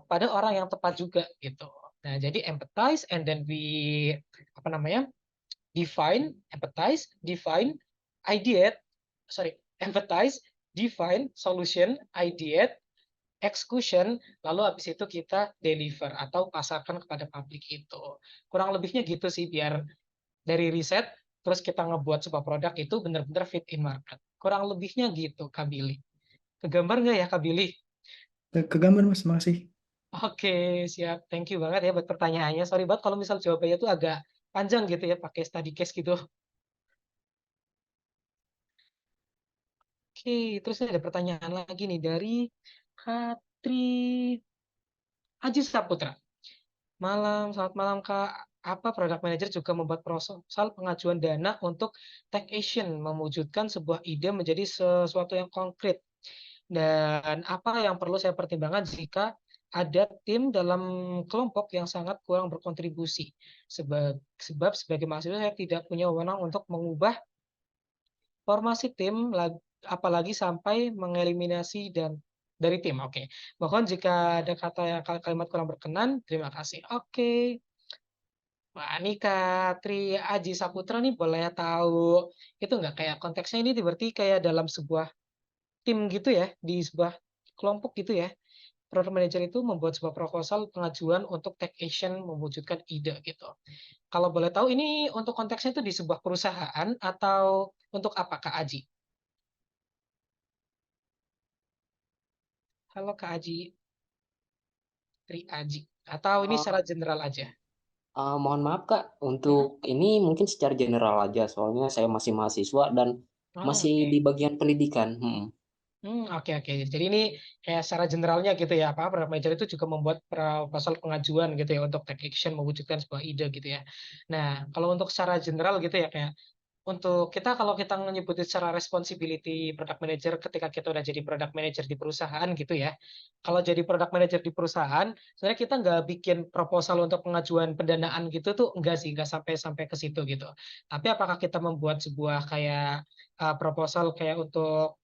pada orang yang tepat juga gitu. Nah, jadi empathize and then we apa namanya? Define, ideate, empathize, define, solution, ideate, execution, lalu habis itu kita deliver atau pasarkan kepada publik itu. Kurang lebihnya gitu sih biar dari riset terus kita ngebuat sebuah produk itu benar-benar fit in market. Kurang lebihnya gitu, Kak Billy. Kegambar nggak ya, Kak Billy? Kegambar Mas, makasih. Oke, siap. Thank you banget ya buat pertanyaannya. Sorry banget kalau misal jawabannya tuh agak panjang gitu ya, pakai study case gitu. Oke, terus ada pertanyaan lagi nih dari Katri Aji Saputra. Selamat malam Kak. Apa product manager juga membuat proposal pengajuan dana untuk take action, mewujudkan sebuah ide menjadi sesuatu yang konkret. Dan apa yang perlu saya pertimbangkan jika ada tim dalam kelompok yang sangat kurang berkontribusi. Sebab sebagai mahasiswa saya tidak punya wewenang untuk mengubah formasi tim, apalagi sampai mengeliminasi dan dari tim. Oke. Mohon jika ada kalimat kurang berkenan, terima kasih. Oke. Wah, ini Kak Tri Aji Saputra nih boleh tahu itu nggak kayak konteksnya ini berarti kayak dalam sebuah tim gitu ya, di sebuah kelompok gitu ya. product manager itu membuat sebuah proposal pengajuan untuk take action mewujudkan ide gitu. Kalau boleh tahu ini untuk konteksnya itu di sebuah perusahaan atau untuk apa Kak Aji? Halo Kak Aji, Tri Aji. Atau ini Eh, secara general aja? Mohon maaf Kak, Hmm? untuk ini mungkin secara general aja, soalnya saya masih mahasiswa dan Oh, masih oke. di bagian pendidikan. Oke oke. Jadi ini kayak secara generalnya gitu ya, apa product manager itu juga membuat proposal pengajuan gitu ya untuk take action mewujudkan sebuah ide gitu ya. Nah, kalau untuk secara general gitu ya kayak untuk kita kalau kita menyebutin secara responsibility product manager ketika kita udah jadi product manager di perusahaan gitu ya. Kalau jadi product manager di perusahaan, sebenarnya kita nggak bikin proposal untuk pengajuan pendanaan gitu tuh enggak sih, nggak sampai sampai ke situ gitu. Tapi apakah kita membuat sebuah kayak proposal kayak untuk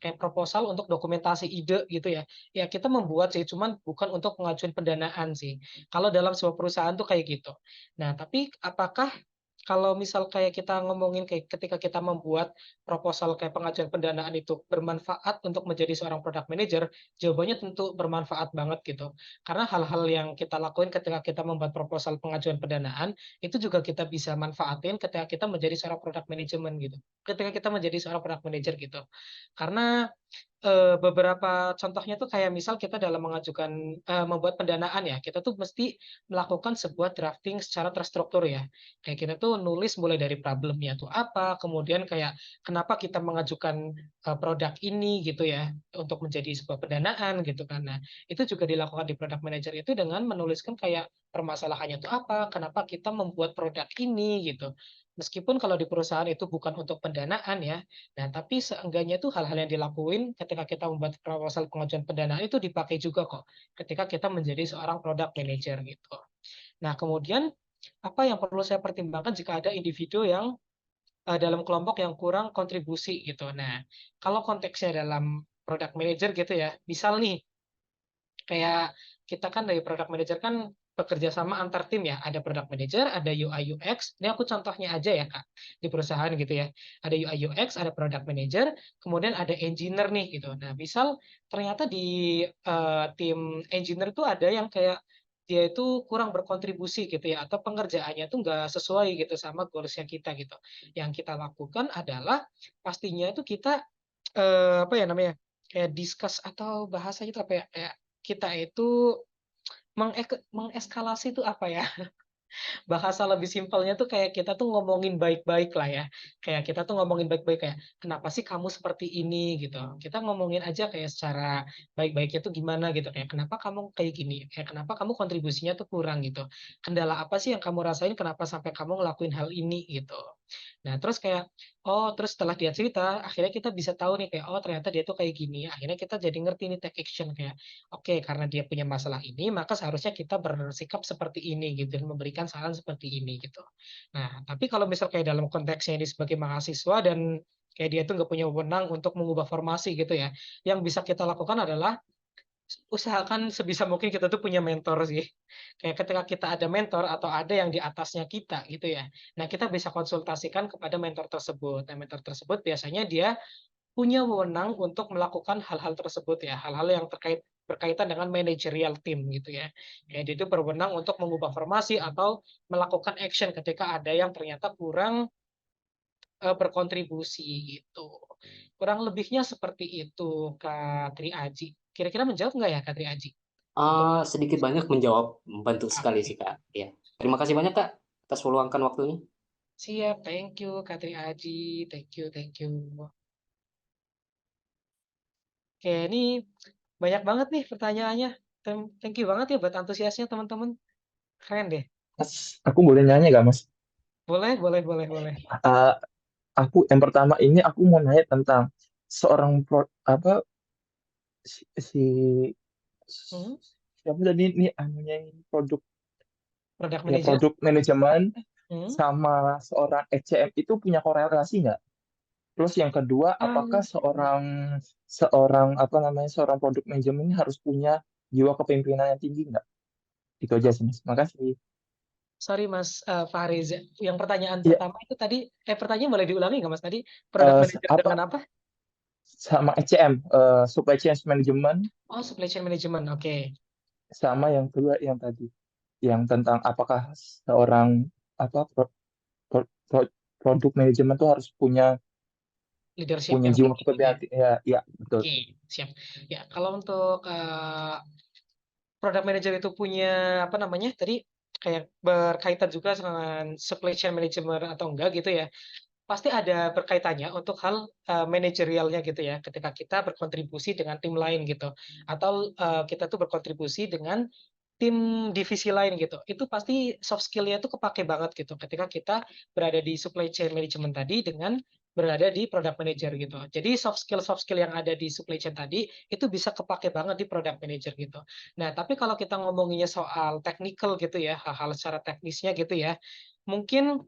kayak proposal untuk dokumentasi ide gitu ya. Ya kita membuat sih, cuman bukan untuk pengajuan pendanaan sih. Kalau dalam sebuah perusahaan tuh kayak gitu. Nah, tapi apakah kalau misal kayak kita ngomongin kayak ketika kita membuat proposal kayak pengajuan pendanaan itu bermanfaat untuk menjadi seorang product manager, jawabannya tentu bermanfaat banget gitu. Karena hal-hal yang kita lakuin ketika kita membuat proposal pengajuan pendanaan itu juga kita bisa manfaatin ketika kita menjadi seorang product management gitu. Ketika kita menjadi seorang product manager gitu. Karena beberapa contohnya tuh kayak misal kita dalam mengajukan membuat pendanaan ya, kita tuh mesti melakukan sebuah drafting secara terstruktur ya. Kayak kita tuh nulis mulai dari problemnya tuh apa, kemudian kayak kenapa kita mengajukan produk ini gitu ya untuk menjadi sebuah pendanaan gitu kan. Nah, itu juga dilakukan di product manager itu dengan menuliskan kayak permasalahannya tuh apa, kenapa kita membuat produk ini gitu. Meskipun kalau di perusahaan itu bukan untuk pendanaan ya, nah, tapi seenggaknya itu hal-hal yang dilakuin ketika kita membuat proposal pengajuan pendanaan itu dipakai juga kok ketika kita menjadi seorang product manager gitu. Nah, kemudian apa yang perlu saya pertimbangkan jika ada individu yang dalam kelompok yang kurang kontribusi gitu. Nah, kalau konteksnya dalam product manager gitu ya, misal nih kayak kita kan dari product manager kan bekerja sama antar tim ya. Ada product manager, ada UI UX. Ini aku contohnya aja ya Kak di perusahaan gitu ya. Ada UI UX, ada product manager, kemudian ada engineer nih gitu. Nah, misal ternyata di tim engineer itu ada yang kayak dia itu kurang berkontribusi gitu ya atau pengerjaannya tuh nggak sesuai gitu sama goals yang kita gitu. Yang kita lakukan adalah pastinya itu kita apa ya namanya kayak discuss atau bahasanya itu apa ya kayak kita itu mengeskalasi itu apa ya? Bahasa lebih simpelnya tuh kayak kita tuh ngomongin baik-baik lah ya. Kayak kita tuh ngomongin baik-baik kayak, "Kenapa sih kamu seperti ini?" gitu. Kita ngomongin aja kayak secara baik-baiknya tuh gimana gitu, kayak, "Kenapa kamu kayak gini? Kayak kenapa kamu kontribusinya tuh kurang?" gitu. "Kendala apa sih yang kamu rasain kenapa sampai kamu ngelakuin hal ini?" gitu. Nah, terus kayak, oh, terus setelah dia cerita, akhirnya kita bisa tahu nih kayak, oh, ternyata dia tuh kayak gini. Akhirnya kita jadi ngerti nih take action kayak, oke, karena dia punya masalah ini, maka seharusnya kita bersikap seperti ini gitu dan memberikan saran seperti ini gitu. Nah, tapi kalau misal kayak dalam konteksnya ini sebagai mahasiswa dan kayak dia tuh nggak punya wewenang untuk mengubah formasi gitu ya, yang bisa kita lakukan adalah usahakan sebisa mungkin kita tuh punya mentor sih. Kayak ketika kita ada mentor atau ada yang di atasnya kita gitu ya. Nah, kita bisa konsultasikan kepada mentor tersebut. Nah, mentor tersebut biasanya dia punya wewenang untuk melakukan hal-hal tersebut ya, hal-hal yang berkaitan dengan managerial team gitu ya. Kayak dia itu berwenang untuk mengubah formasi atau melakukan action ketika ada yang ternyata kurang berkontribusi gitu. Kurang lebihnya seperti itu Kak Tri Aji. Kira-kira menjawab nggak ya Kak Tri Aji? Untuk Sedikit banyak menjawab, membantu sekali oke. sih Kak. Ya. Terima kasih banyak Kak atas meluangkan waktunya. Siap, thank you Kak Tri Aji. Thank you, thank you. Oke, ini banyak banget nih pertanyaannya. Thank you banget ya buat antusiasnya teman-teman. Keren deh. Mas, aku boleh nanya gak, Mas? Boleh, boleh, boleh, boleh. Eh, aku yang pertama ini aku mau nanya tentang seorang si, si- Hmm, siapa tadi ini anunya ini produk Product ya manager. produk manajemen Hmm. sama seorang ECM itu punya korelasi nggak? Terus yang kedua, apakah Um, seorang seorang apa namanya seorang produk manajemen ini harus punya jiwa kepemimpinan yang tinggi nggak? Itu aja sih, Mas. Makasih. sorry Mas Fahriz. Yang pertanyaan Iya, pertama itu tadi, pertanyaan boleh diulangi nggak Mas tadi? Product manager apa dengan apa? sama ECM, Supply Chain Management, Oh, supply chain management. Oke. sama yang kedua yang tadi, yang tentang apakah seorang produk manajemen tuh harus punya Leadership yang jiwa tinggi gitu ya. kepemimpinan. Ya, betul. Oke, siap. Ya, kalau untuk product manager itu punya apa namanya tadi kayak berkaitan juga dengan supply chain management atau enggak gitu ya. Pasti ada berkaitannya untuk hal manajerialnya gitu ya. Ketika kita berkontribusi dengan tim lain gitu, atau kita tuh berkontribusi dengan tim divisi lain gitu. Itu pasti soft skill-nya itu kepake banget gitu. Ketika kita berada di supply chain management tadi dengan berada di product manager gitu. Jadi soft skill yang ada di supply chain tadi itu bisa kepake banget di product manager gitu. Nah, tapi kalau kita ngomonginnya soal technical gitu ya, hal-hal secara teknisnya gitu ya, mungkin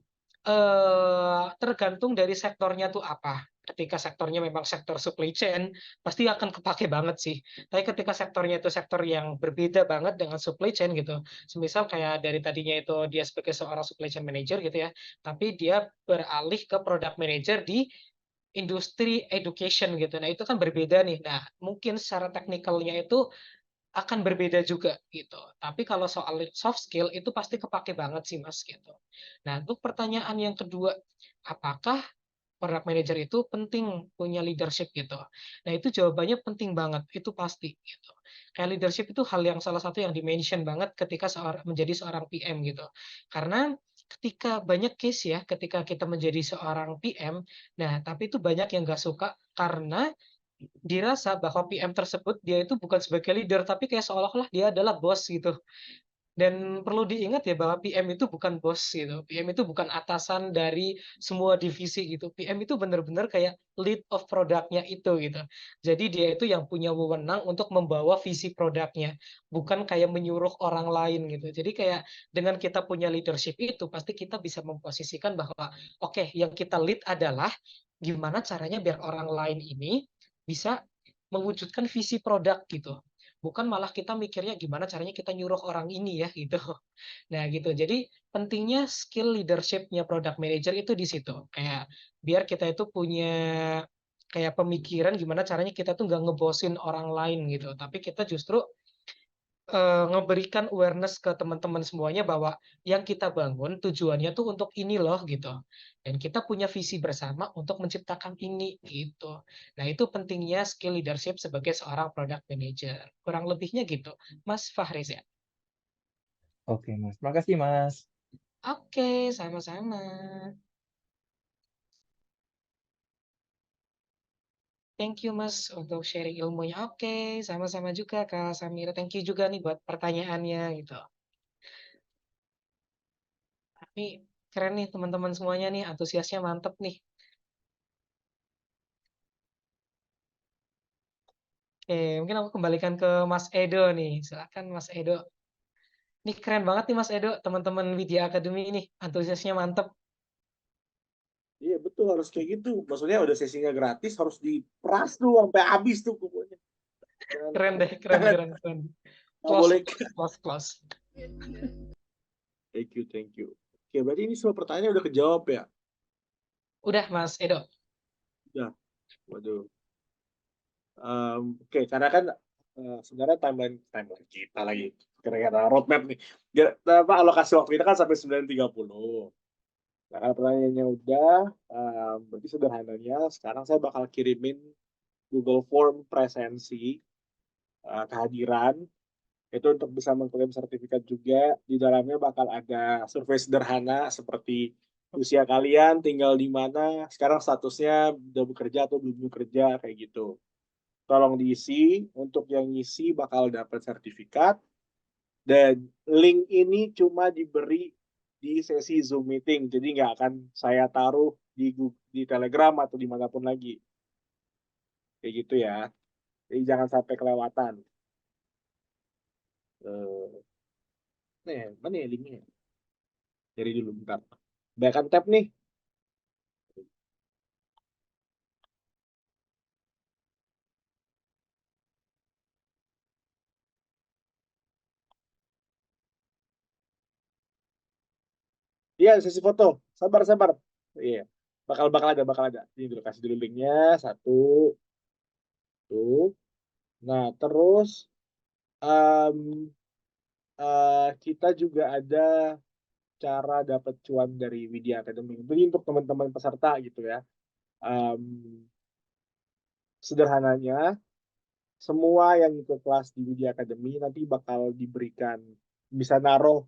tergantung dari sektornya tuh apa. Ketika sektornya memang sektor supply chain, pasti akan kepake banget sih. Tapi ketika sektornya itu sektor yang berbeda banget dengan supply chain gitu, semisal kayak dari tadinya itu dia sebagai seorang supply chain manager gitu ya, tapi dia beralih ke product manager di industri education gitu. Nah, itu kan berbeda nih. Nah, mungkin secara teknikalnya itu akan berbeda juga gitu. Tapi kalau soal soft skill itu pasti kepake banget sih Mas gitu. Nah, untuk pertanyaan yang kedua, apakah product manager itu penting punya leadership gitu? Nah, itu jawabannya penting banget, itu pasti gitu. Kayak leadership itu hal yang salah satu yang dimention banget ketika menjadi seorang PM gitu. Karena ketika banyak case ya, ketika kita menjadi seorang PM, nah tapi itu banyak yang nggak suka karena dirasa bahwa PM tersebut dia itu bukan sebagai leader, tapi kayak seolah-olah dia adalah bos gitu. Dan perlu diingat ya bahwa PM itu bukan bos gitu. PM itu bukan atasan dari semua divisi gitu. PM itu benar-benar kayak lead of produknya itu gitu. Jadi dia itu yang punya wewenang untuk membawa visi produknya, bukan kayak menyuruh orang lain gitu. Jadi kayak dengan kita punya leadership itu pasti kita bisa memposisikan bahwa oke, yang kita lead adalah gimana caranya biar orang lain ini bisa mewujudkan visi produk gitu. Bukan malah kita mikirnya gimana caranya kita nyuruh orang ini ya gitu. Nah gitu. Jadi pentingnya skill leadership-nya product manager itu di situ. Kayak biar kita itu punya kayak pemikiran gimana caranya kita tuh nggak ngebosin orang lain gitu. Tapi kita justru ngeberikan awareness ke teman-teman semuanya bahwa yang kita bangun tujuannya tuh untuk ini loh gitu. Dan kita punya visi bersama untuk menciptakan ini gitu. Nah, itu pentingnya skill leadership sebagai seorang product manager. Kurang lebihnya gitu. Mas Fahriz ya. Oke, Mas. Makasih, Mas. Oke, sama-sama. Thank you Mas untuk sharing ilmunya. Oke, sama-sama juga Kak Samira. Thank you juga nih buat pertanyaannya gitu. Tapi keren nih teman-teman semuanya nih, antusiasnya mantep nih. Oke, mungkin aku kembalikan ke Mas Edo nih. Silakan Mas Edo. Ini keren banget nih Mas Edo, teman-teman Widya Academy ini, antusiasnya mantep. Iya betul harus kayak gitu. Maksudnya udah sesinya gratis harus diperas tuh sampai habis tuh pokoknya. Keren deh, keren. Nggak Close, boleh. close. Thank you. Oke, berarti ini semua pertanyaan udah kejawab ya? Udah Mas Edo. Udah. Waduh. Oke, karena kan sebenarnya timeline kita lagi kira-kira roadmap nih. Apa alokasi waktu kita kan sampai 9.30. Nah, kalau pertanyaannya udah, berarti sederhananya sekarang saya bakal kirimin Google Form presensi kehadiran itu untuk bisa mengklaim sertifikat juga. Di dalamnya bakal ada survei sederhana seperti usia kalian, tinggal di mana, sekarang statusnya udah bekerja atau belum bekerja kayak gitu. Tolong diisi. Untuk yang ngisi bakal dapat sertifikat, dan link ini cuma diberi di sesi Zoom meeting, jadi nggak akan saya taruh di Telegram atau dimanapun lagi kayak gitu ya. Jadi jangan sampai kelewatan. Nih mana ya linknya, cari dulu bentar. Bahkan tab nih. Iya, sesi foto. Sabar. Iya. Bakal ada. Ini dulu kasih dulu linknya. 1, Tuh. Nah, terus em, kita juga ada cara dapat cuan dari Widya Academy. Jadi untuk teman-teman peserta gitu ya. Em, Sederhananya, semua yang ikut kelas di Widya Academy nanti bakal diberikan, bisa naruh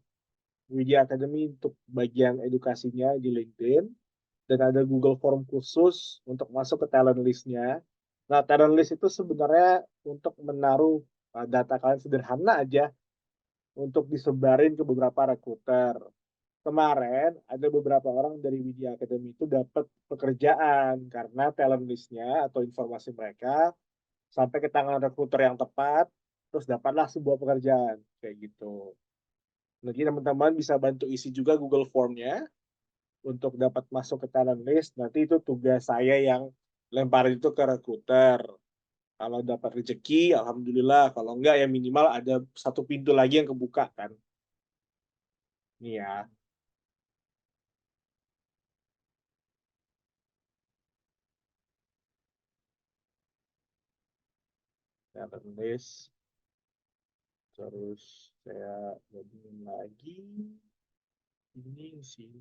Widya Academy untuk bagian edukasinya di LinkedIn, dan ada Google Form khusus untuk masuk ke talent list-nya. Nah, talent list itu sebenarnya untuk menaruh data kalian sederhana aja untuk disebarin ke beberapa rekruter. Kemarin ada beberapa orang dari Widya Academy itu dapat pekerjaan karena talent list-nya atau informasi mereka sampai ke tangan rekruter yang tepat, terus dapatlah sebuah pekerjaan kayak gitu. Nanti teman-teman bisa bantu isi juga Google Form-nya untuk dapat masuk ke talent list. Nanti itu tugas saya yang lempar itu ke rekruter. Kalau dapat rezeki, alhamdulillah. Kalau enggak, ya minimal ada satu pintu lagi yang kebuka kan. Nih ya. Talent list. Terus saya gabungin lagi. Ini sini.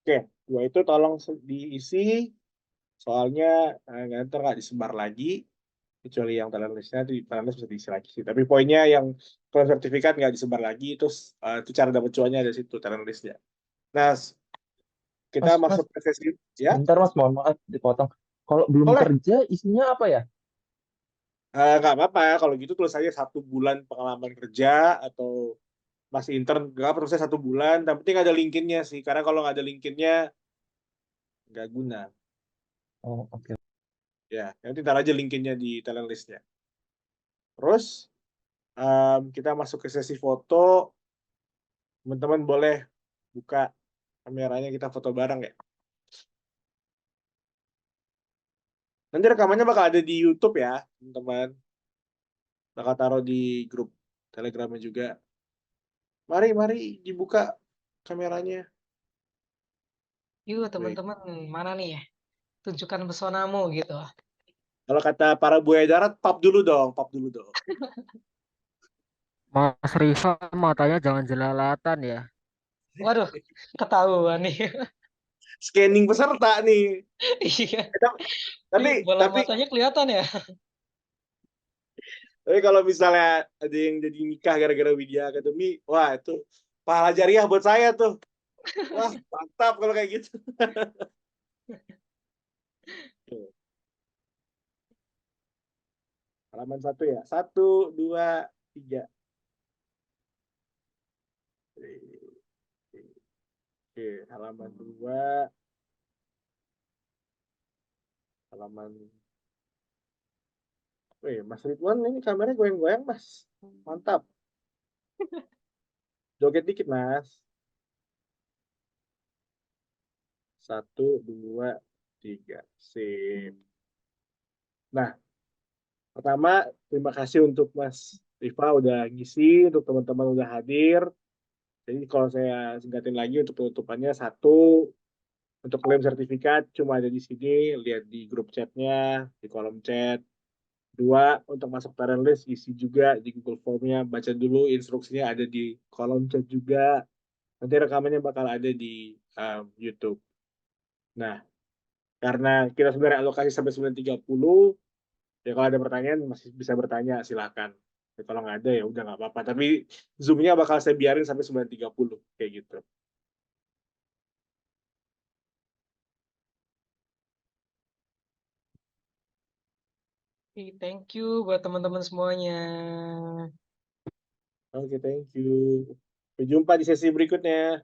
Oke, dua itu tolong diisi. Soalnya nanti nggak disebar lagi. Kecuali yang talent list-nya di talent list bisa diisi lagi sih. Tapi poinnya yang kalau sertifikat nggak disebar lagi, terus itu cara dapat cuannya dari situ talent list-nya. Nah, kita Mas, masuk ke sesi ya. bentar Mas, mohon maaf dipotong. Kalau belum Boleh. kerja isinya apa ya? Nggak apa-apa ya. Kalau gitu tulis aja 1 bulan pengalaman kerja atau masih intern. Nggak perlu saya 1 bulan. Tapi penting ada LinkedIn-nya sih. Karena kalau nggak ada LinkedIn-nya nggak guna. Oh, oke. Ya, nanti ntar aja LinkedIn-nya di talent list-nya. Terus kita masuk ke sesi foto. Teman-teman boleh buka kameranya, kita foto bareng ya. Nanti rekamannya bakal ada di YouTube ya, teman-teman. Bakal taruh di grup Telegramnya juga. Mari dibuka kameranya. Yuk teman-teman, mana nih ya? Tunjukkan pesonamu gitu. Kalau kata para buaya darat, pap dulu dong, pap dulu dong. Mas Rifa matanya jangan jelalatan ya. Waduh, ketahuan nih. Scanning peserta nih. Iya. Tapi Bola matanya kelihatan ya. kalau misalnya ada yang jadi nikah gara-gara Widya Academy, wah itu pahala jariah buat saya tuh. Wah, mantap kalau kayak gitu. Halaman 1 ya. 1, 2, 3. Oke, halaman 2. Halaman. Wih, Mas Ridwan ini kameranya goyang-goyang, Mas. Mantap. Joget dikit, Mas. 1, 2, 3. Sip. Nah, pertama, terima kasih untuk Mas Rifa udah ngisi, untuk teman-teman udah hadir. Jadi kalau saya singkatin lagi untuk penutupannya, 1, untuk klaim sertifikat cuma ada di sini, lihat di grup chatnya, di kolom chat. 2, untuk masuk talent list, isi juga di Google Form-nya, baca dulu instruksinya ada di kolom chat juga. Nanti rekamannya bakal ada di YouTube. Nah, karena kita sebenarnya alokasi sampai 9.30, ya kalau ada pertanyaan masih bisa bertanya, silakan. Ya, kalau nggak ada ya udah nggak apa-apa. Tapi Zoom-nya bakal saya biarin sampai 9.30, kayak gitu. Thank you buat teman-teman semuanya. Oke, thank you. Sampai jumpa di sesi berikutnya.